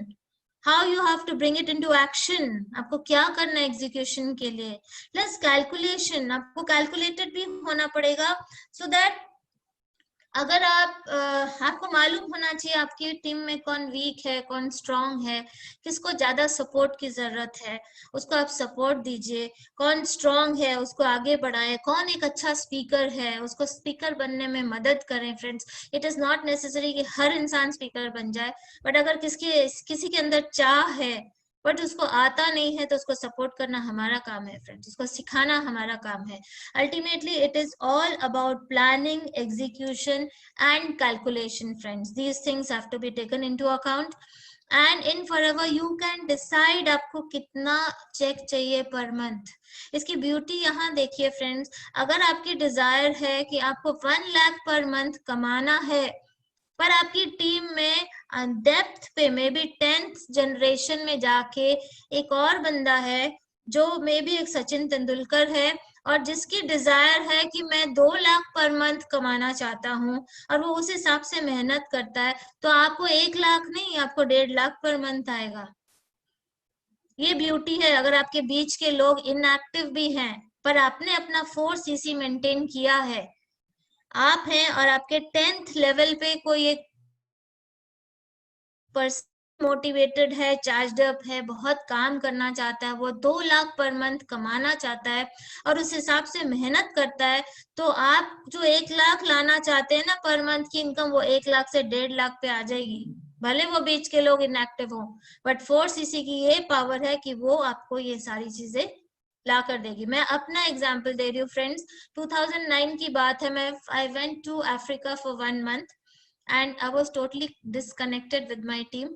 how you have to bring it into action, आपको क्या करना है एग्जीक्यूशन के लिए, प्लस कैलकुलेशन, आपको कैलकुलेटेड भी होना पड़ेगा सो दैट अगर आपको मालूम होना चाहिए आपकी टीम में कौन वीक है, कौन स्ट्रांग है, किसको ज्यादा सपोर्ट की जरूरत है, उसको आप सपोर्ट दीजिए, कौन स्ट्रांग है उसको आगे बढ़ाएं, कौन एक अच्छा स्पीकर है उसको स्पीकर बनने में मदद करें friends. It is not necessary कि हर इंसान स्पीकर बन जाए, बट अगर किसी के अंदर चाह है बट उसको आता नहीं है तो उसको सपोर्ट करना हमारा काम है फ्रेंड्स, उसको सिखाना हमारा काम है। Ultimately it is all about planning, execution and calculation friends, these things have to be taken into account and in Forever you can decide आपको कितना चेक चाहिए पर मंथ। इसकी ब्यूटी यहाँ देखिए फ्रेंड्स, अगर आपकी डिजायर है कि आपको 1 लाख पर मंथ कमाना है, पर आपकी टीम में डेप्थ पे मे बी 10th जनरेशन में जाके एक और बंदा है जो मे बी एक सचिन तेंदुलकर है और जिसकी डिजायर है कि मैं 2 लाख पर मंथ कमाना चाहता हूँ और वो उस हिसाब से मेहनत करता है, तो आपको 1 लाख नहीं, आपको 1.5 लाख पर मंथ आएगा। ये ब्यूटी है। अगर आपके बीच के लोग इनएक्टिव भी हैं पर आपने अपना 4 सीसी मेंटेन किया है, आप हैं और आपके 10th लेवल पे कोई एक पर्सन मोटिवेटेड है, चार्ज अप है, बहुत काम करना चाहता है, वो 2 लाख पर मंथ कमाना चाहता है और उस हिसाब से मेहनत करता है, तो आप जो 1 लाख लाना चाहते हैं ना पर मंथ की इनकम, वो 1 लाख से 1.5 लाख पे आ जाएगी, भले वो बीच के लोग इनएक्टिव हो। बट 4 सीसी की ये पावर है कि वो आपको ये सारी चीजें ला कर देगी। मैं अपना एग्जाम्पल दे रही हूँ फ्रेंड्स, 2009 की बात है, मैं I went to Africa for 1 month and I was totally disconnected with my team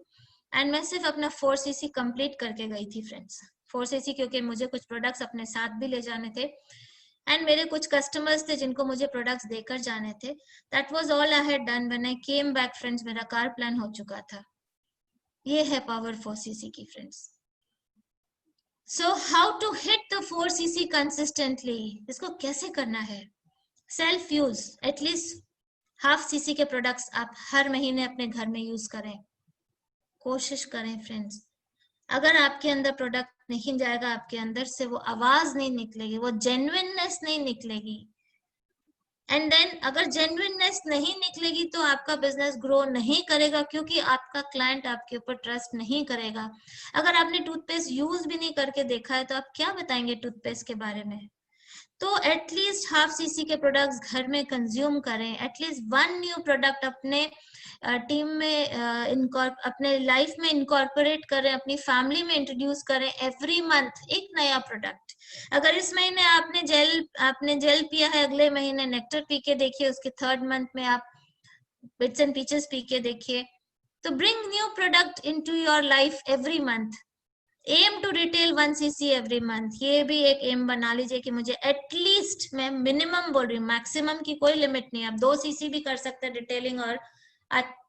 and मैं सिर्फ अपना 4 सीसी कंप्लीट करके गई थी फ्रेंड्स। 4 सीसी क्योंकि मुझे कुछ प्रोडक्ट्स अपने साथ भी ले जाने थे एंड मेरे कुछ कस्टमर्स थे जिनको मुझे प्रोडक्ट्स देकर जाने थे। That was all I had done when I came back friends, मेरा कार प्लान हो चुका था। ये है पावर 4 सीसी की friends. So how to hit the 4 CC consistently, इसको कैसे करना है? Self use at least half CC के प्रोडक्ट्स आप हर महीने अपने घर में यूज करें, कोशिश करें फ्रेंड्स। अगर आपके अंदर प्रोडक्ट नहीं जाएगा, आपके अंदर से वो आवाज नहीं निकलेगी, वो जेन्युइननेस नहीं निकलेगी, एंड देन अगर जेन्युइननेस नहीं निकलेगी तो आपका बिजनेस ग्रो नहीं करेगा क्योंकि आपका क्लाइंट आपके ऊपर ट्रस्ट नहीं करेगा। अगर आपने टूथपेस्ट यूज भी नहीं करके देखा है तो आप क्या बताएंगे टूथपेस्ट के बारे में? तो एटलीस्ट हाफ सीसी के प्रोडक्ट्स घर में कंज्यूम करें, एटलीस्ट 1 न्यू प्रोडक्ट अपने टीम में अपने लाइफ में इनकॉर्पोरेट करें, अपनी फैमिली में इंट्रोड्यूस करें। एवरी मंथ एक नया प्रोडक्ट। अगर इस महीने आपने जेल पिया है, अगले महीने नेक्टर पी के देखिए, उसके 3rd मंथ में आप बिट्स एंड पीचेस पी के देखिए। तो bring new product into your life every month. Aim to retail 1 CC every month, ये भी एक एम बना लीजिए कि मुझे एटलीस्ट, मैं मिनिमम बोल रही हूँ, मैक्सिमम की कोई लिमिट नहीं है। आप 2 सीसी भी कर सकते हैं रिटेलिंग और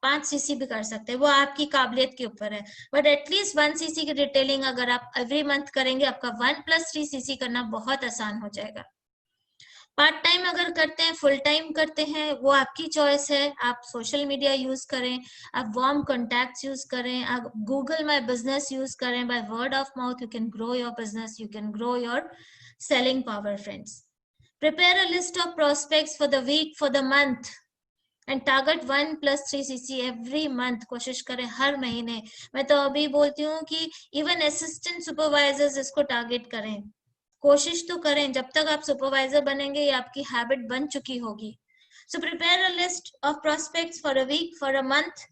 5 सीसी भी कर सकते हैं, वो आपकी काबिलियत के ऊपर है। बट एटलीस्ट 1 सीसी की रिटेलिंग अगर आप एवरी मंथ करेंगे, आपका 1+3 सीसी करना बहुत आसान हो जाएगा। पार्ट टाइम अगर करते हैं, फुल टाइम करते हैं, वो आपकी चॉइस है। आप सोशल मीडिया यूज करें, आप वार्म कॉन्टैक्ट्स यूज करें, आप गूगल माय बिजनेस यूज करें। By word of mouth you can grow your business, you can grow your selling power friends. Prepare a list of prospects for the week, for the month and target 1+3 CC every month. कोशिश करें हर महीने। मैं तो अभी बोलती हूँ कि even assistant supervisors इसको टारगेट करें, कोशिश तो करें। जब तक आप सुपरवाइजर बनेंगे ये आपकी हैबिट बन चुकी होगी। So prepare a list of prospects for a week, for a month.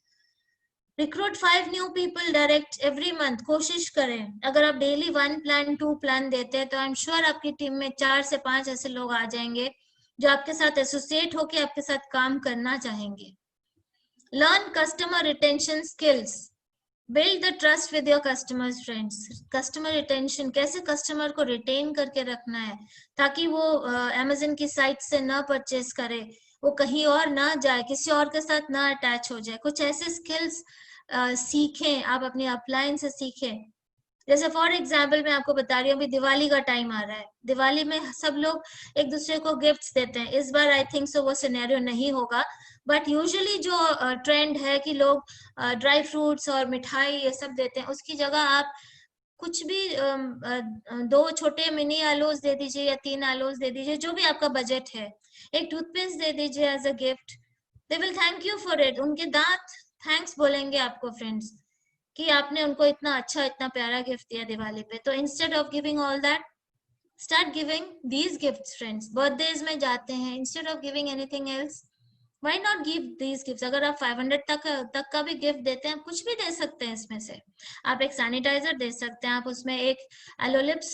Recruit 5 new people direct every month. कोशिश करें, अगर आप डेली 1 प्लान 2 प्लान देते हैं तो आई एम श्योर आपकी टीम में 4 से 5 ऐसे लोग आ जाएंगे जो आपके साथ एसोसिएट होके आपके साथ काम करना चाहेंगे। Learn customer retention skills, build the trust with your customers friends. Customer retention, कैसे कस्टमर को रिटेन करके रखना है ताकि वो अमेज़न की साइट से ना परचेस करे, वो कहीं और ना जाए, किसी और के साथ ना अटैच हो जाए। कुछ ऐसे स्किल्स सीखें, आप अपनी अपलाइन से सीखें। जैसे फॉर एग्जाम्पल मैं आपको बता रही हूँ, अभी दिवाली का टाइम आ रहा है, दिवाली में सब लोग एक दूसरे को गिफ्ट्स देते हैं। इस बार आई थिंक सो वो सिनेरियो नहीं होगा, बट यूजुअली जो ट्रेंड है कि लोग ड्राई फ्रूट्स और मिठाई ये सब देते हैं, उसकी जगह आप कुछ भी 2 छोटे मिनी आलूज दे दीजिए या 3 आलूज दे दीजिए, जो भी आपका बजट है। एक टूथपेस्ट दे दीजिए as a gift, they will thank you for it. उनके दांत थैंक्स बोलेंगे आपको फ्रेंड्स कि आपने उनको इतना अच्छा, इतना प्यारा गिफ्ट दिया दिवाली पे। तो instead of giving all that, start giving these gifts friends. Birthdays में जाते हैं, instead of giving anything else, why not give these gifts? अगर आप 500 तक का भी गिफ्ट देते हैं, आप कुछ भी दे सकते हैं इसमें से। आप एक सैनिटाइजर दे सकते हैं, आप उसमें एक एलोलिप्स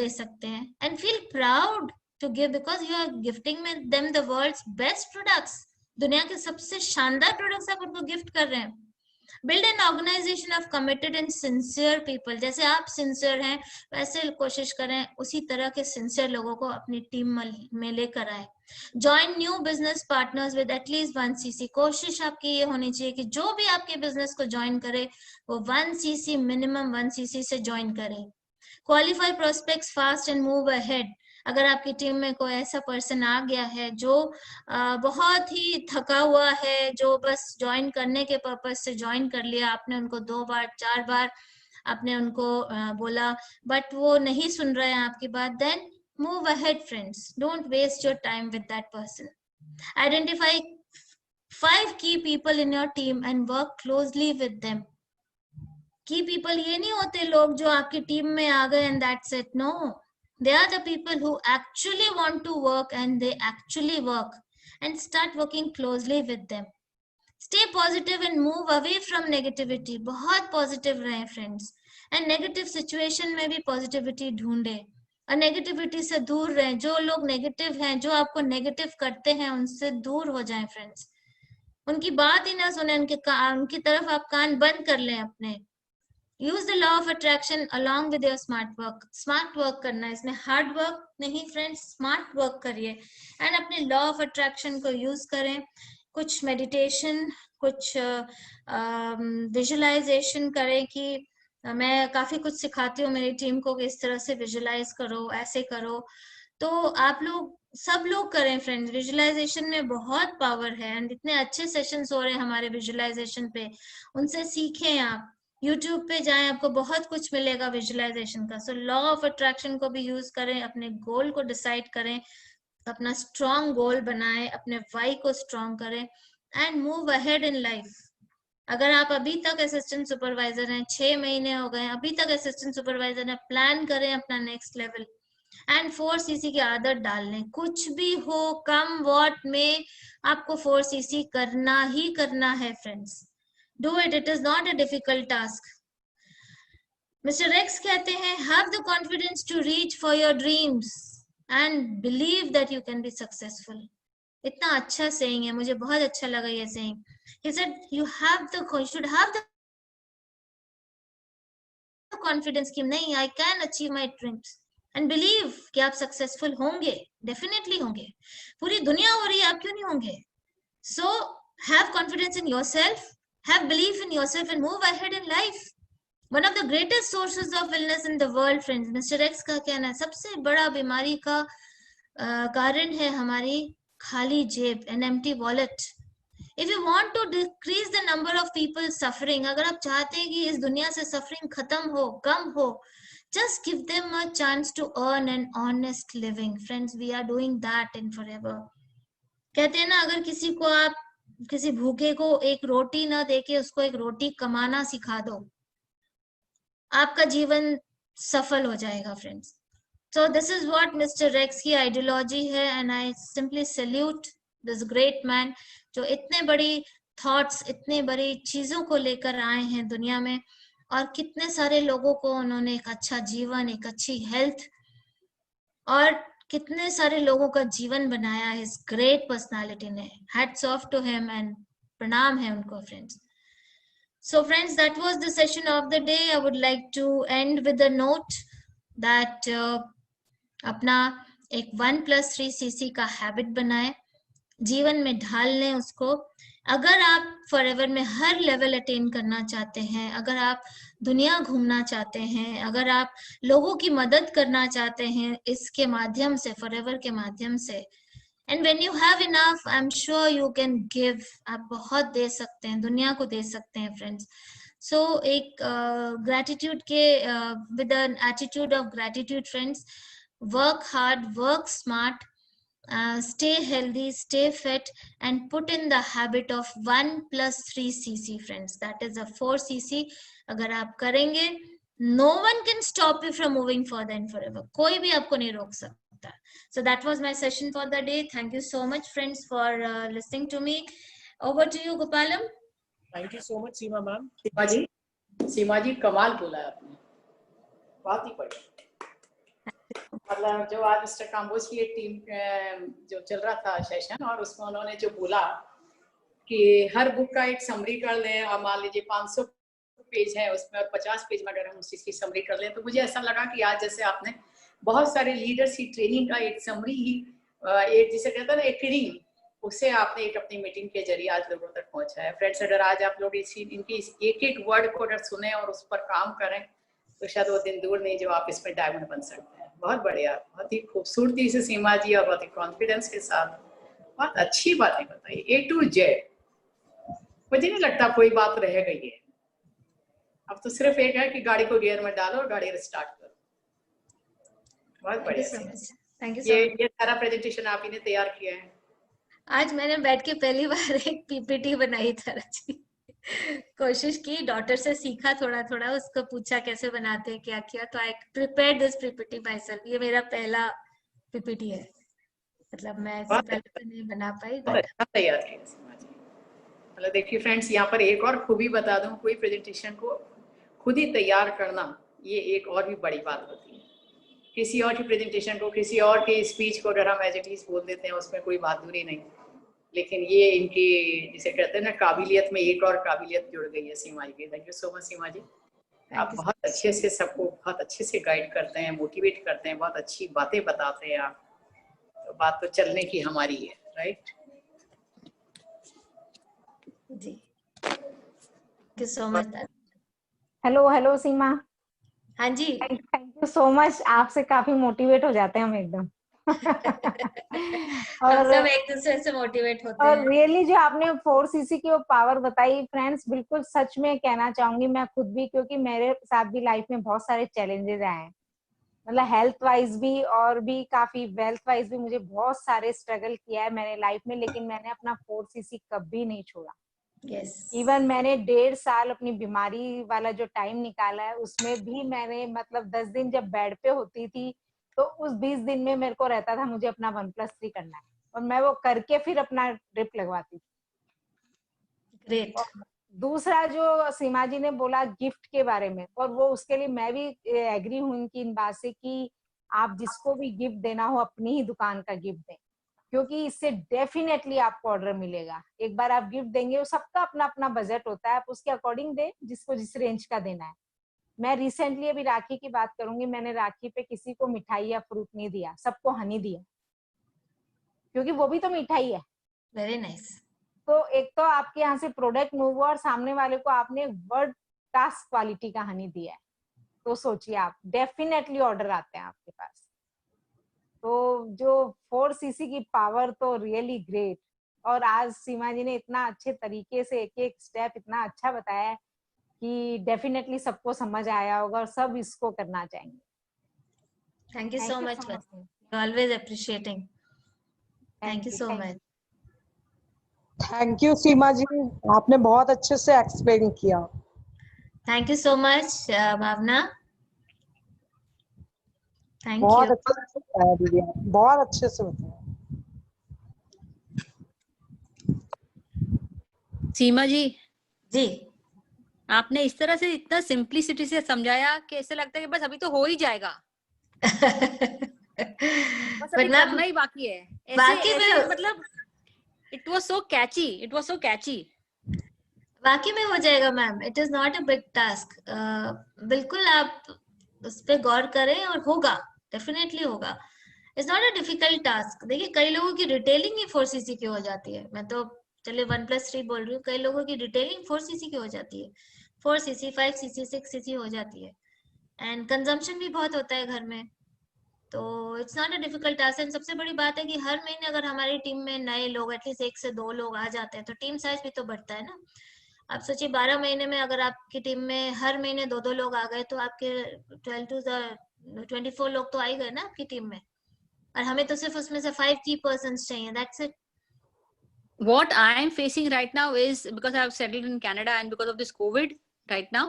दे सकते हैं, and feel proud to give because you are gifting them the world's best products. दुनिया के सबसे शानदार प्रोडक्ट्स आप उनको गिफ्ट कर रहे हैं। Build an organization of committed and sincere people. जैसे आप सिंसियर हैं, वैसे कोशिश करें उसी तरह के सिंसियर लोगों को अपनी टीम में लेकर आए। Join new business partners with at least 1 cc। कोशिश आपकी ये होनी चाहिए कि जो भी आपके बिजनेस को ज्वाइन करे वो 1 cc, मिनिमम 1 cc से ज्वाइन करे। Qualify prospects fast and move ahead. अगर आपकी टीम में कोई ऐसा पर्सन आ गया है जो बहुत ही थका हुआ है, जो बस ज्वाइन करने के पर्पज से ज्वाइन कर लिया, आपने उनको 2 बार 4 बार आपने उनको बोला, बट वो नहीं सुन रहे हैं आपकी बात, then move ahead friends, don't waste your time with that person. Identify 5 key people in your team and work closely with them. की पीपल ये नहीं होते लोग जो आपकी टीम में आ गए and that's it, no, they are the people who actually want to work and they actually work, and start working closely with them. Stay positive and move away from negativity. बहुत positive रहें friends, and negative situation में भी positivity ढूंढे और negativity से दूर रहें। जो लोग नेगेटिव हैं, जो आपको नेगेटिव करते हैं, उनसे दूर हो जाएं फ्रेंड्स। उनकी बात ही ना सुने, उनकी तरफ आप कान बंद कर लें अपने। Use the law of attraction along with your smart work. Smart work करना है इसमें, हार्ड वर्क नहीं फ्रेंड्स, स्मार्ट वर्क करिए एंड अपने लॉ ऑफ अट्रैक्शन को यूज करें। कुछ मेडिटेशन, कुछ विजुअलाइजेशन करें कि मैं काफी कुछ सिखाती हूँ मेरी टीम को कि इस तरह से विजुअलाइज करो, ऐसे करो, तो आप लोग सब लोग करें फ्रेंड्स। विजुअलाइजेशन में बहुत पावर है एंड इतने अच्छे सेशंस हो रहे हैं हमारे विजुअलाइजेशन पे, उनसे सीखें आप। YouTube पे जाएं, आपको बहुत कुछ मिलेगा विजुअलाइजेशन का। सो लॉ ऑफ अट्रैक्शन को भी यूज करें, अपने गोल को डिसाइड करें, अपना स्ट्रॉन्ग गोल बनाएं, अपने वाई को स्ट्रॉन्ग करें and move ahead in life. अगर आप अभी तक असिस्टेंट सुपरवाइजर हैं, 6 महीने हो गए, अभी तक असिस्टेंट सुपरवाइजर हैं, प्लान करें अपना नेक्स्ट लेवल एंड 4 cc की आदत डाल लें। कुछ भी हो, कम वॉट में आपको 4 cc करना ही करना है friends. Do it. It is not a difficult task. Mr. Rex कहते हैं, have the confidence to reach for your dreams and believe that you can be successful. इतना अच्छा saying है, मुझे बहुत अच्छा लगा ये saying. He said you should have the confidence कि नहीं, I can achieve my dreams and believe कि आप successful होंगे, definitely होंगे। पूरी दुनिया हो रही है, आप क्यों नहीं होंगे? So have confidence in yourself. Have belief in yourself and move ahead in life. One of the greatest sources of illness in the world, friends, Mr. X का कहना है, सबसे बड़ा बीमारी का कारण है हमारी खाली जेब, an empty wallet. If you want to decrease the number of people suffering, अगर आप चाहते हैं कि इस दुनिया से suffering खत्म हो, कम हो, just give them a chance to earn an honest living. Friends, we are doing that in forever. कहते हैं ना, अगर किसी को आप किसी भूखे को एक रोटी ना देके उसको एक रोटी कमाना सिखा दो, आपका जीवन सफल हो जाएगा friends. So this is what mister Rex की आइडियोलॉजी है and I simply salute this great man जो इतने बड़ी थॉट्स, इतने बड़ी चीजों को लेकर आए हैं दुनिया में, और कितने सारे लोगों को उन्होंने एक अच्छा जीवन, एक अच्छी हेल्थ और कितने सारे लोगों का जीवन बनाया है इस ग्रेट पर्सनालिटी ने। Hats off to him and प्रणाम है उनको friends. So friends, that was the session of the day. I would like to end with a note that अपना एक 1+3 cc का हैबिट बनाए, जीवन में ढाल लें उसको। अगर आप फॉरएवर में हर लेवल अटेन करना चाहते हैं, अगर आप दुनिया घूमना चाहते हैं, अगर आप लोगों की मदद करना चाहते हैं इसके माध्यम से, फॉरएवर के माध्यम से, and when you have enough, I am sure you can give. आप बहुत दे सकते हैं, दुनिया को दे सकते हैं फ्रेंड्स। सो एक ग्रैटिट्यूड के with an attitude of gratitude friends, work hard, work smart, stay healthy, stay fit, and put in the habit of 1+3 cc friends. That is a 4 cc. अगर आप करेंगे, no one can stop you from moving further and forever. कोई भी आपको नहीं रोक सकता। होता है. So that was my session for the day. Thank you so much friends for listening to me. Over to you, Gopalam. Thank you so much, Seema ma'am. सीमा जी कमाल बोला आपने, बहुत ही बढ़िया. मतलब जो आज मिस्टर काम्बोज की एक टीम जो चल रहा था सेशन, और उसमें उन्होंने जो बोला कि हर बुक का एक समरी कर लें, और मान लीजिए 500 पेज है उसमें और 50 पेज में अगर हम उस चीज की समरी कर लें, तो मुझे ऐसा लगा कि आज जैसे आपने बहुत सारे लीडर्स की ट्रेनिंग का एक समरी ही, एक जिसे कहते हैं ना एक रीडिंग, उससे आपने एक अपनी मीटिंग के जरिए आज लोगों तक पहुंचा है. फ्रेंड्स, अगर आज आप लोग इनकी एक एक वर्ड को अगर सुने और उस पर काम करें, तो शायद वो दिन दूर नहीं जो आप इसमें डायमंड बन सकते हैं. बहुत बढ़िया, बहुत ही खूबसूरती से सीमा जी और बहुत ही कॉन्फिडेंस के साथ बहुत अच्छी बातें बताई, A to Z. मुझे नहीं लगता कोई बात रह गई है. अब तो सिर्फ एक है कि गाड़ी को गियर में डालो और गाड़ी स्टार्ट करो. बहुत बढ़िया. Thank you. ये सारा प्रेजेंटेशन आप ही ने तैयार किया है. आज मैंने बैठ के पहली बार एक पीपीटी बनाई था. कोशिश की, डॉटर से सीखा थोड़ा थोड़ा, उसको पूछा कैसे बनाते हैं, क्या किया, तो आई prepared this PPT my self. ये मेरा पहला पीपीटी है, मतलब मैं इससे पहले तो नहीं बना पाई. अच्छा तैयार किया सीमा जी. मतलब देखिए फ्रेंड्स, यहाँ पर एक और खूबी बता दूं, कोई प्रेजेंटेशन को खुद ही तैयार करना, ये एक और भी बड़ी बात होती है. किसी और की प्रेजेंटेशन को, किसी और की स्पीच को अगर हम एज इट इज बोल देते हैं, उसमें कोई बहादुरी नहीं, लेकिन ये इनकी जिसे कहते हैं ना काबिलियत में एक और काबिलियत जुड़ गई है सीमा जी की. थैंक यू सो मच सीमा जी. आप बहुत अच्छे से सबको बहुत अच्छे से गाइड करते हैं, मोटिवेट करते हैं, बहुत अच्छी बातें बताते हैं आप. तो बात तो चलने की हमारी है, राइट जी. Thank you so much. Hello Seema. हाँ जी. Thank you so much. आपसे काफी मोटिवेट हो जाते हैं हम एकदम. और सब एक दूसरे से मोटिवेट होते हैं. और रियली जो आपने 4cc की वो पावर बताई फ्रेंड्स, बिल्कुल सच में कहना चाहूंगी मैं खुद भी, क्योंकि मेरे साथ भी लाइफ में बहुत सारे चैलेंजेस आए हैं. मतलब हेल्थ वाइज भी और भी काफी वेल्थ वाइज भी मुझे बहुत सारे स्ट्रगल किया है मैंने लाइफ में, लेकिन मैंने अपना 4cc कभी नहीं छोड़ा. इवन मैंने 1.5 साल अपनी बीमारी वाला जो टाइम निकाला है, उसमें भी मैंने मतलब 10 दिन जब बेड पे होती थी, तो उस 20 दिन में मेरे को रहता था मुझे अपना 1+3 करना है, और मैं वो करके फिर अपना ड्रिप लगवाती थी. ग्रेट. दूसरा जो सीमा जी ने बोला गिफ्ट के बारे में, और वो उसके लिए मैं भी एग्री हूँ इनकी इन बात से कि आप जिसको भी गिफ्ट देना हो अपनी ही दुकान का गिफ्ट दें, क्योंकि इससे डेफिनेटली आपको ऑर्डर मिलेगा. एक बार आप गिफ्ट देंगे, वो सबका अपना अपना बजट होता है, आप उसके अकॉर्डिंग दें जिसको जिस रेंज का देना है. मैं रिसेंटली अभी राखी की बात करूंगी, मैंने राखी पे किसी को मिठाई या फ्रूट नहीं दिया, सबको हनी दिया, क्योंकि वो भी तो मिठाई है. Very nice. तो एक तो आपके यहाँ से प्रोडक्ट मूव हुआ और सामने वाले को आपने वर्ल्ड क्लास क्वालिटी का हनी दिया है, तो सोचिए आप डेफिनेटली ऑर्डर आते हैं आपके पास. तो जो 4cc की पावर तो रियली ग्रेट. और आज सीमा जी ने इतना अच्छे तरीके से एक एक स्टेप इतना अच्छा बताया है कि डेफिनेटली सबको समझ आया होगा और सब इसको करना चाहेंगे. Thank you so much. Always appreciating. Thank you so much. Thank you Seema ji, आपने बहुत अच्छे से एक्सप्लेन किया. Thank you so much Bhavna. Thank you. बहुत अच्छे से बताया दीदी, बहुत अच्छे से बताया. सीमा जी जी, आपने इस तरह से इतना सिंप्लिसिटी से समझाया कि ऐसे लगता है कि बस अभी तो हो ही जाएगा. बस अभी करना ही बाकी है. ऐसे मतलब it was so catchy, it was so catchy. वाकई में हो जाएगा ma'am. It is not a big task. बिल्कुल आप उस पे गौर करें और होगा, डेफिनेटली होगा. It's not a difficult task. देखिए कई लोगों की डिटेलिंग ही 4cc की हो जाती है. मैं तो चलिए 1+3 बोल रही हूँ, कई लोगों की डिटेलिंग 4cc की हो जाती है. 4cc 5cc 6cc हो जाती है. एंड कंजम्पशन भी बहुत होता है घर में, तो it's not a difficult task. And सबसे बड़ी बात है कि हर महीने अगर हमारी टीम में नए लोग एटलीस्ट 1 से 2 लोग आ जाते हैं, तो टीम साइज भी तो बढ़ता है ना. आप सोचिए 12 महीने में अगर आपकी टीम में हर महीने 2-2 लोग आ गए, तो आपके 12 to 24 लोग तो आ ही गए ना आपकी टीम में. और हमें तो सिर्फ उसमें से 5 की पर्सन्स चाहिए. That's it. What I am facing right now is because I have settled in Canada and because of this COVID right now,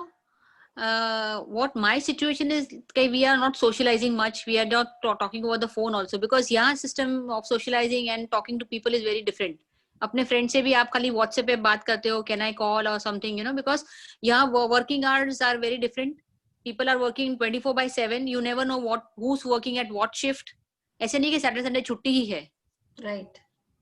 what my situation is, we are not socializing much. We are not talking over the phone also, because यहाँ system of socializing and talking to people is very different. अपने friend से भी आप खाली WhatsApp पे बात करते हो, can I call or something, you know, because यहाँ working hours are very different. People are working 24/7. You never know what who is working at what shift. ऐसे नहीं कि सैटरडे संडे छुट्टी ही है. राइट.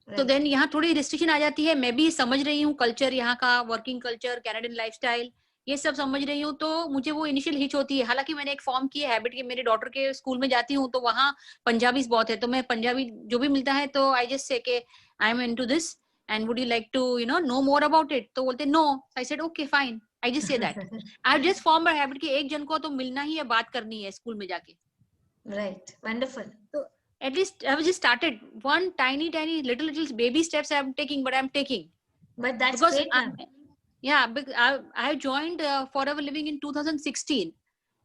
तो देन यहाँ थोड़ी रिस्ट्रिक्शन आ जाती है. मैं भी समझ रही हूँ कल्चर यहाँ का, वर्किंग कल्चर, कैनेडियन लाइफस्टाइल, ये सब समझ रही हूँ. तो मुझे वो इनिशियल हिच होती है. हालांकि मैंने एक फॉर्म की है हैबिट की, मेरे डॉटर के स्कूल में जाती हूँ तो वहाँ पंजाबी बहुत है, तो मैं पंजाबी जो भी मिलता है तो आई जस्ट से के I am into this and would you like to know more about it. तो बोलते no. I said okay fine. I just say that. I just formed a habit कि एक जन को तो मिलना ही है, बात करनी है स्कूल में जाके. Right. Wonderful. So at least I have just started one tiny little baby steps I am taking, but I am taking. But that's because great. Yeah, I have joined Forever Living in 2016,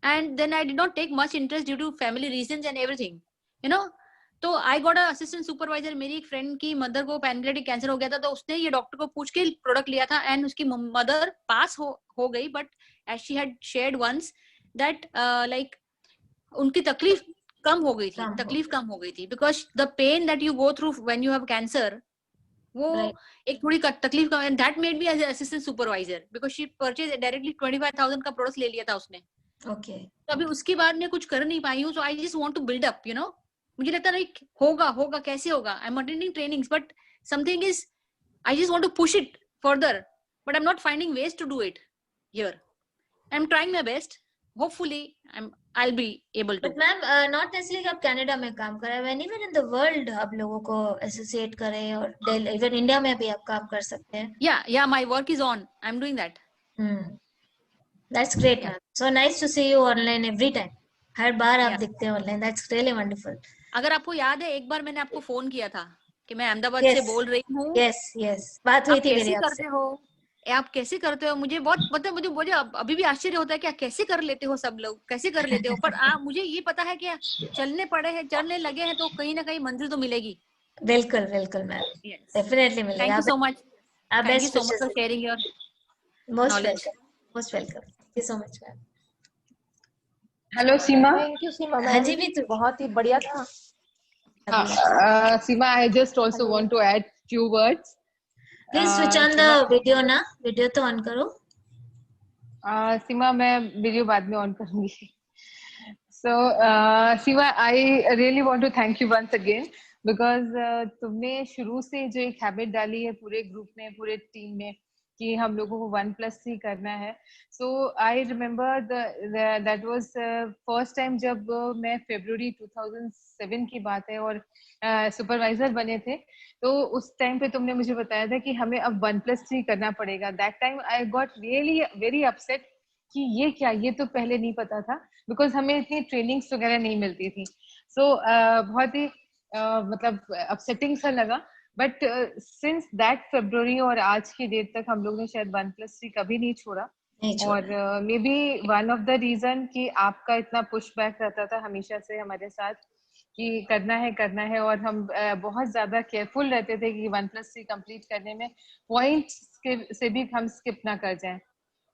and then I did not take much interest due to family reasons and everything, you know. तो I got a assistant supervisor. मेरी एक friend की mother को pancreatic cancer हो गया था, तो उसने ये डॉक्टर को पूछ के प्रोडक्ट लिया था, एंड उसकी मदर पास हो गई. But as she had shared once that like उनकी तकलीफ कम हो गई थी, because the pain that you go through when you have cancer, वो एक थोड़ी तकलीफ कम. And that made me as assistant supervisor, because she purchase directly 25,000 का प्रोडक्ट ले लिया था उसने. ओके. तो अभी उसके बाद मैं कुछ कर नहीं पाई हूँ. So I just want to build up, you know. मुझे लगता है होगा कैसे होगा. I am attending trainings, but something is I just want to push it further, but I am not finding ways to do it here. I am trying my best. Hopefully I'll be able to. But ma'am, not necessarily कि आप Canada में काम करें, anywhere in the world आप लोगों को associate करें, और इवन इंडिया में भी आप काम कर सकते हैं. Yeah, my work is on. I'm doing that. That's great, ma'am. So nice to see you online every time. हर बार आप दिखते हैं ऑनलाइन. That's really wonderful. अगर आपको याद है, एक बार मैंने आपको फोन किया था कि मैं अहमदाबाद से बोल रही हूँ. Yes. बात हुई थी मेरी आपसे. आप कैसे करते हो? मुझे बहुत मतलब मुझे अभी भी आश्चर्य होता है कि कैसे कर लेते हो, सब लोग कैसे कर लेते हो. पर मुझे ये पता है कि चलने लगे हैं तो कहीं ना कहीं मंजिल तो मिलेगी. बिल्कुल मैम. डेफिनेटली मिलेगी. Thank you so much. Thank you so much for sharing your knowledge. Most welcome. Thank you so much, ma'am. Hello Seema. Thank you Seema. हाँ जी, भी बहुत ही बढ़िया था. Seema, I just also want to add few words. Please switch on the video ना. Video तो on करो. सीमा, मैं वीडियो बाद में ऑन करूंगी. So Seema, I really want to thank you once again because तुमने शुरू से जो एक हैबिट डाली है पूरे ग्रुप में, पूरे टीम में, कि हम लोगों को 1+3 करना है. So I remember that was first time जब मैं February 2007 की बात है और सुपरवाइजर बने थे. तो उस टाइम पे तुमने मुझे बताया था कि हमें अब 1+3 करना पड़ेगा. That time I got really very upset कि ये क्या, ये तो पहले नहीं पता था, बिकॉज हमें इतनी ट्रेनिंग्स वगैरह नहीं मिलती थी. सो बहुत ही मतलब अपसेटिंग सा लगा. बट सिंस दैट February और आज की डेट तक हम लोग ने शायद 1+3 कभी नहीं छोड़ा. और maybe one of the reason कि आपका इतना पुश बैक रहता था हमेशा से हमारे साथ कि करना है, और हम बहुत ज्यादा केयरफुल रहते थे कि 1+3 कंप्लीट करने में पॉइंट्स से भी हम स्किप ना कर जाएं,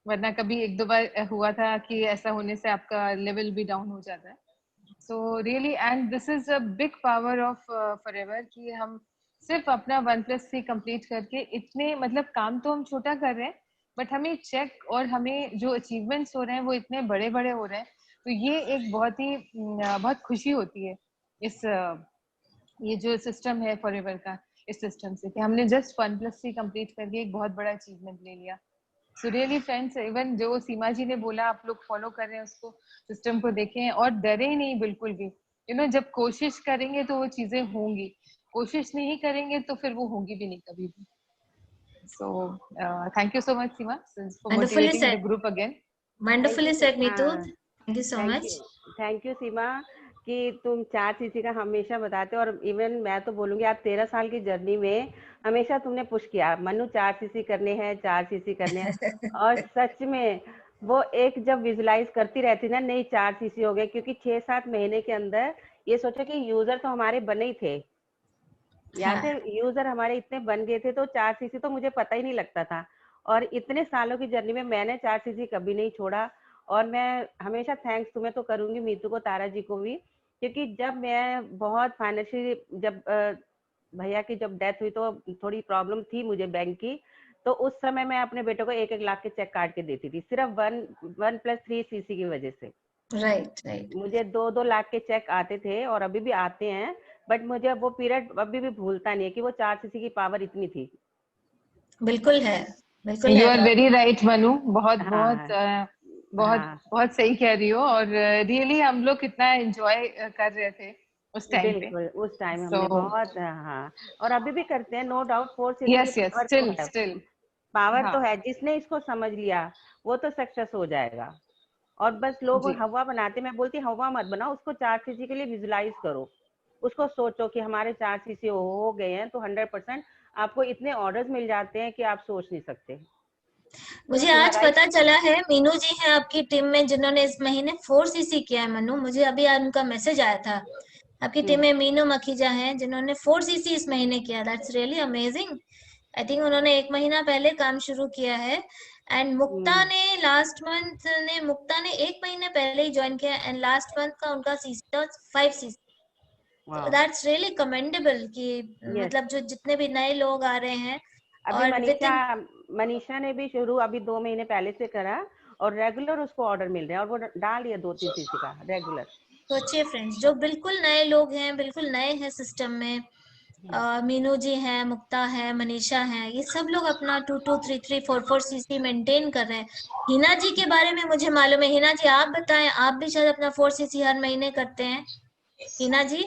वरना कभी एक दो बार हुआ था कि ऐसा होने से आपका लेवल भी डाउन हो जाता है. So really, and this is a big power of forever कि हम सिर्फ अपना 1+3 कंप्लीट करके इतने, मतलब काम तो हम छोटा कर रहे हैं बट हमें चेक और हमें जो अचीवमेंट्स हो रहे हैं वो इतने बड़े बड़े हो रहे हैं. तो ये एक बहुत खुशी होती है इस ये जो सिस्टम है फॉरएवर का, इस सिस्टम से कि हमने जस्ट 1+3 कंप्लीट करके एक बहुत बड़ा अचीवमेंट ले लिया. सो रियली फ्रेंड्स, इवन जो सीमा जी ने बोला आप लोग फॉलो कर रहे हैं उसको, सिस्टम को देखें और डरे नहीं बिल्कुल भी. जब कोशिश करेंगे तो वो चीजें होंगी, कोशिश नहीं करेंगे तो फिर वो होंगी भी नहीं कभी भी. So thank you so much Seema for motivating the group again. Wonderfully said Neetu. Thank you so much. Thank you Seema कि तुम 4cc का हमेशा बताते हो, और इवन मैं तो बोलूंगी आप 13 साल की जर्नी में हमेशा तुमने पुश किया, मनु 4cc करने हैं, 4cc करने हैं. और सच में वो एक जब विजुलाइज करती रहती ना, नहीं 4cc हो गए, क्योंकि 6-7 महीने के अंदर ये सोचा कि यूजर तो हमारे बने ही थे, या फिर यूजर हमारे इतने बन गए थे, तो 4cc तो मुझे पता ही नहीं लगता था. और इतने सालों की जर्नी में मैंने 4cc कभी नहीं छोड़ा. और मैं हमेशा थैंक्स तुम्हें तो करूंगी, मीतू को, तारा जी को भी, क्योंकि जब मैं बहुत फाइनेंशियली, जब भैया की जब डेथ हुई तो थोड़ी प्रॉब्लम थी मुझे बैंक की, तो उस समय मैं अपने बेटे को 1-1 लाख के चेक काट के देती थी, सिर्फ 1+3 सीसी की वजह से। राइट। मुझे 2-2 लाख के चेक आते थे और अभी भी आते हैं, बट मुझे वो पीरियड अभी भी भूलता नहीं है कि वो 4 सीसी की पावर इतनी थी। बिल्कुल है, बिल्कुल यू है। आर वेरी राइट मनु, बहुत हाँ, बहुत हाँ, बहुत सही कह रही हो। और रियली हम लोग कितना एंजॉय कर रहे थे उस टाइम पे। बिल्कुल उस टाइम हमने So बहुत, हाँ, और अभी भी करते हैं, नो डाउट। 4 सीसी की yes, पावर तो है, still पावर तो हाँ है। जिसने इसको समझ लिया वो तो सक्सेस हो जाएगा। और बस लोग जी। हवा बनाते, मैं बोलती हवा मत बनाओ, उसको 4 सीसी के लिए विजुलाइज करो, उसको सोचो कि हमारे 4 सीसी हो गए हैं, तो 100% आपको इतने ऑर्डर्स मिल जाते हैं कि आप सोच नहीं सकते। मुझे सीमा आज राइट? पता चला है मीनू जी हैं आपकी टीम में जिन्होंने इस महीने 4 सीसी किया है। मनु, मुझे अभी उनका मैसेज आया था, आपकी टीम में मीनू मखीजा हैं जिन्होंने 4 सीसी इस महीने किया। That's really amazing. I think उन्होंने 1 महीना पहले काम शुरू किया है। एंड मुक्ता ने मुक्ता ने 1 महीने पहले ही ज्वाइन किया, एंड लास्ट मंथ का उनका सीसी था 5 सीसी। वाह, दैट्स रियली कमेंडेबल कि यस। मतलब जो जितने भी नए लोग आ रहे हैं अभी और विद इन मनीषा ने भी शुरू अभी 2 महीने पहले से करा, और रेगुलर उसको ऑर्डर मिल रहे हैं, और वो डाल दिया 2-3 सीसी का रेगुलर। सोचिए फ्रेंड्स, जो बिल्कुल नए लोग हैं, बिल्कुल नए हैं सिस्टम में, मीनू जी हैं, मुक्ता है, मनीषा है, ये सब लोग अपना 2-2, 3-3, 4-4 सीसी मेंटेन कर रहे हैं। हिना जी के बारे में मुझे मालूम है। हिना जी आप बताएं, आप भी शायद अपना 4 सीसी हर महीने करते हैं। हिना जी।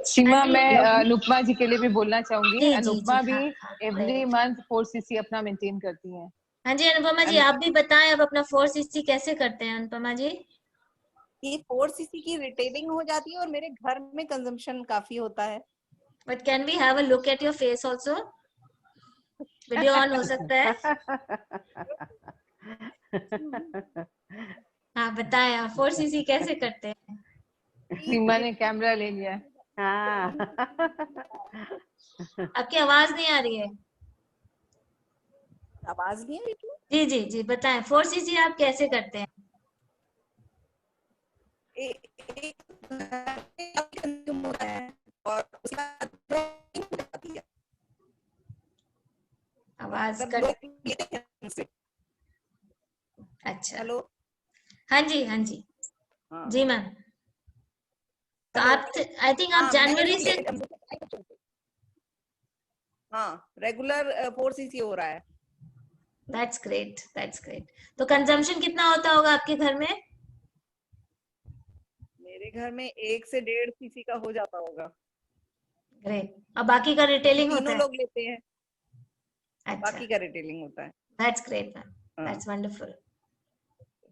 सीमा, हाँ जी, मैं अनुपमा जी के लिए भी बोलना चाहूंगी। जी जी जी, अनुपमा भी हाँ हाँ, एवरी मंथ 4 सीसी अपना मेंटेन करती हैं। हाँ जी अनुपमा जी, आप भी बताएं आप अपना 4 सीसी कैसे करते हैं अनुपमा जी। ये 4 सीसी की रिटेलिंग हो जाती है और मेरे घर में कंजम्पशन काफी होता है। But can we have a look at your face also? Video on हो सकता है? हाँ बताएं, आप 4 सीसी कैसे करते हैं? सीमा ने कैमरा ले लिया। हाँ। आपकी आवाज नहीं आ रही है। आवाज नहीं आ रही क्यों? जी जी जी, बताएं 4 सीसी आप कैसे करते हैं? एक कंज्यूम होता है और उसके बाद ड्राइंग हो जाती है। आवाज मतलब कट। लोग लेते हैं हमसे। अच्छा, हेलो, हाँ जी हाँ जी हाँ, जी मैम। तो हेलो, आप आई थिंक आप हाँ, जनवरी से हाँ, रेगुलर 4 सीसी हो रहा है। That's great, that's great. तो कंजम्पशन कितना होता होगा आपके घर में? मेरे घर में 1 से 1.5 सीसी का हो जाता होगा। ग्रेट। और बाकी का रिटेलिंग होता तीनों है? लोग लेते हैं, अच्छा, बाकी का रिटेलिंग होता है। दैट्स ग्रेट मैम, हाँ। That's wonderful.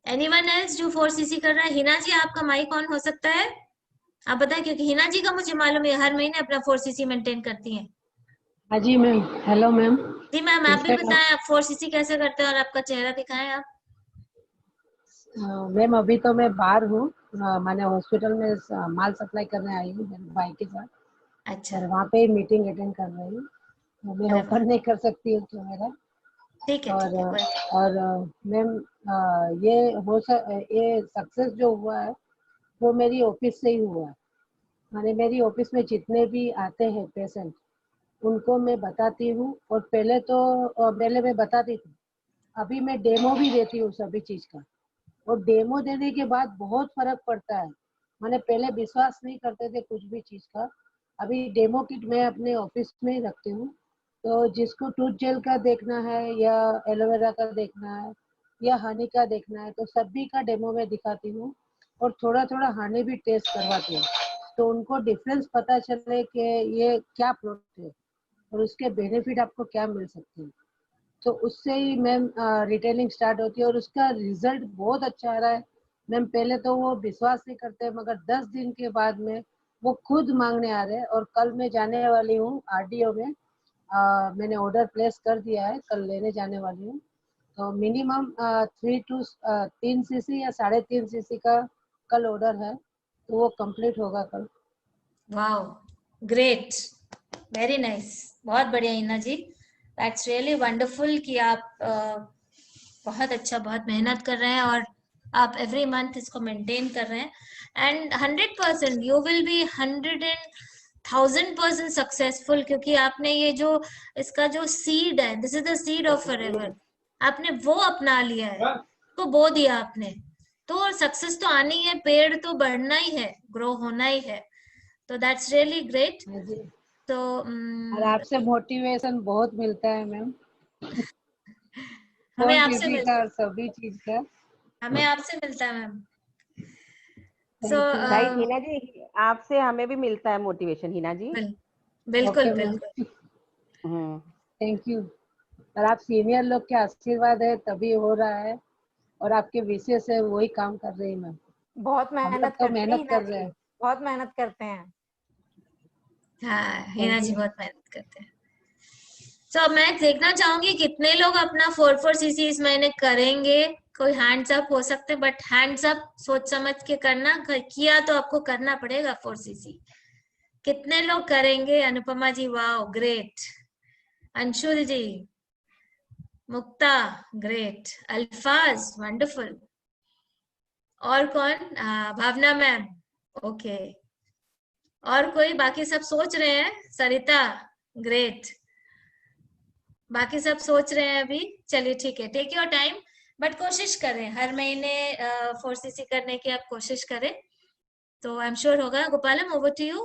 एनीवन एल्स जो 4 सीसी कर रहा है? हिना जी आपका माइक ऑन हो सकता है, आप बताएं, क्योंकि हिना जी का मुझे मालूम है हर महीने अपना 4 सीसी मेंटेन करती हैं। हाँ जी मैम, हेलो मैम। जी मैम, आप भी बताएं आप 4 सीसी कैसे करते हैं और आपका चेहरा दिखाएं आप। मैम अभी तो मैं बाहर हूँ, मैंने हॉस्पिटल में माल सप्लाई करने आई हूँ मेरे भाई के साथ, अच्छा, और वहाँ पे मीटिंग अटेंड कर रही हूँ, तो मैं अरे ओपन वाह, नहीं कर सकती हूँ तो मेरा। ठीक है ठीक है, कोई और मैम ये सक्सेस जो हुआ है वो मेरी ऑफिस से ही हुआ है। माने मेरी ऑफिस में जितने भी आते हैं पेशेंट उनको मैं बताती हूँ, और पहले मैं बताती थी, अभी मैं डेमो भी देती हूँ सभी चीज का, और डेमो देने के बाद बहुत फर्क पड़ता है। मैंने पहले विश्वास नहीं करते थे कुछ भी चीज का, अभी डेमो किट मैं अपने ऑफिस में ही रखती हूँ। तो जिसको टूथ जेल का देखना है या एलोवेरा का देखना है या हनी का देखना है तो सभी का डेमो में दिखाती हूँ, और थोड़ा थोड़ा हनी भी टेस्ट करवाती हूँ, तो उनको डिफरेंस पता चले कि ये क्या प्रोडक्ट है और उसके बेनिफिट आपको क्या मिल सकते हैं। तो उससे ही मैम रिटेलिंग स्टार्ट होती है, और उसका रिजल्ट बहुत अच्छा आ रहा है मैम। पहले तो वो विश्वास नहीं करते, मगर 10 दिन के बाद में वो खुद मांगने आ रहे हैं, और कल मैं जाने वाली हूँ आरडीओ में, मैंने ऑर्डर प्लेस कर दिया है, कल लेने जाने वाली हूँ। तो मिनिमम 3 सीसी या 3.5 सीसी का कल ऑर्डर है, तो वो कंप्लीट होगा कल। वाओ, ग्रेट, वेरी नाइस, बहुत बढ़िया हिना जी। दैट्स रियली वंडरफुल कि आप बहुत अच्छा, बहुत मेहनत कर रहे हैं और आप एवरी मंथ इसको मेंटेन कर रहे हैं, and 100% you will be 100,000% successful, क्योंकि आपने ये जो इसका जो सीड है, this is the seed of forever, आपने वो अपना लिया है, तो बो दिया आपने, तो सक्सेस तो आनी है, पेड़ तो बढ़ना ही है, ग्रो होना ही है, तो दैट्स रियली ग्रेट। तो और आपसे मोटिवेशन बहुत मिलता है मैम, हमें आपसे का मिलता और सभी चीज का। हमें आपसे मिलता है मैम। सो राइट हिना जी, आपसे हमें भी मिलता है मोटिवेशन हिना जी। बिल्कुल बिल्कुल। Thank you. और आप सीनियर लोग के आशीर्वाद है तभी हो रहा है, और आपके विशेष है वही काम कर रहे हैं मैम। बहुत मेहनत तो मेहनत कर रहे हैं, बहुत मेहनत करते हैं। हाँ, हिना जी बहुत मेहनत करते हैं। तो मैं देखना चाहूंगी कितने लोग अपना 4/4cc इस महीने करेंगे। कोई हैंड्स अप हो सकते, बट हैंड्स अप सोच समझ के करना, किया तो आपको करना पड़ेगा 4cc। कितने लोग करेंगे? अनुपमा जी वाओ ग्रेट, अंशुल जी, मुक्ता ग्रेट, अल्फाज वंडरफुल, और कौन? भावना मैम, ओके, और कोई? बाकी सब सोच रहे हैं। सरिता ग्रेट, बाकी सब सोच रहे हैं अभी। चलिए ठीक है, टेक योर टाइम, बट कोशिश करें हर महीने 4cc करने की आप कोशिश करें, तो आई एम श्योर होगा। Gopalam, over to you.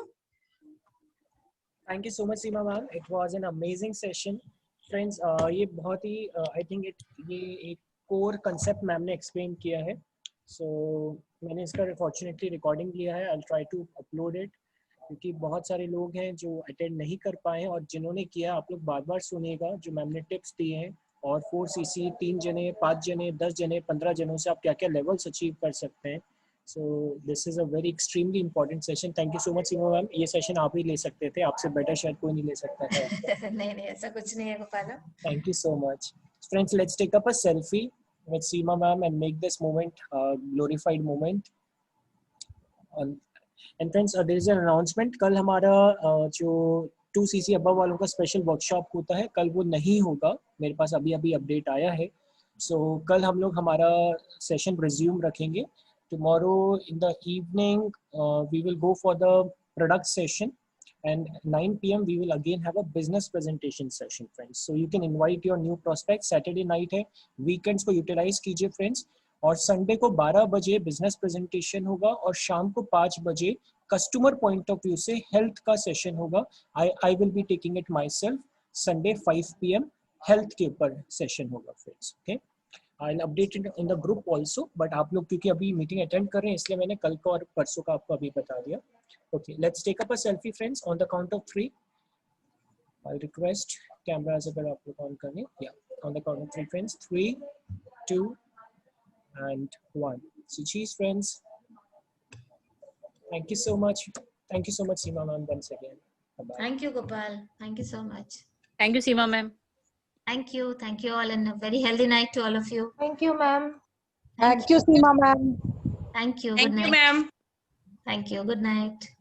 Thank you so much Seema ma'am, it was an amazing session friends। ये बहुत ही आई थिंक ये एक कोर कंसेप्ट मैम ने एक्सप्लेन किया है, सो मैंने इसका फॉर्चुनेटली रिकॉर्डिंग लिया है, I will try to upload it, क्योंकि बहुत सारे लोग हैं जो अटेंड नहीं कर पाए हैं, और जिन्होंने किया आप लोग बार बार सुनिएगा जो मैम ने टिप्स दिए हैं, और 4cc 3 जने, 5 जने, 10 जने, 15 जनों से आप क्या क्या लेवल्स अचीव कर सकते हैं। So this is a very extremely important session. Thank you so much Seema ma'am, ये सेशन आप ही ले सकते थे, आपसे बेटर शायद कोई नहीं ले सकता था। नहीं नहीं, ऐसा कुछ नहीं है Gopalam. Thank you so much. Friends, let's take up a selfie with Seema ma'am and make this moment a glorified moment. And friends, there is an announcement. कल हमारा जो 2cc above वालों का स्पेशल वर्कशॉप होता है, कल वो नहीं होगा, मेरे पास अभी अभी अपडेट आया है। सो कल हम लोग हमारा सेशन रिज्यूम रखेंगे। Tomorrow in the evening, we will go for the product session, and 9 p.m. we will again have a business presentation session, friends. So you can invite your new prospects. Saturday night है, weekends को utilize कीजिए friends, और Sunday को 12 बजे business presentation होगा, और शाम को 5 बजे customer point of view से health का session होगा। I will be taking it myself. Sunday 5 p.m. health के ऊपर session होगा friends. Okay. I'll update it in the group also, but आप लोग क्योंकि अभी मीटिंग अटेंड कर रहे हैं, इसलिए मैंने कल का और परसों का आपको अभी बता दिया। Okay, let's take up a selfie friends on the count of 3. I'll request cameras अगर आप लोग ऑन करें, yeah, on the count of 3 friends, 3, 2 and 1. So cheese friends, thank you so much Seema ma'am once again. Bye-bye. Thank you Gopal, thank you so much. Thank you Seema ma'am. Thank you all, and a very healthy night to all of you. Thank you ma'am. Thank you Seema ma'am. Thank you. Thank you ma'am. Thank you. Good night.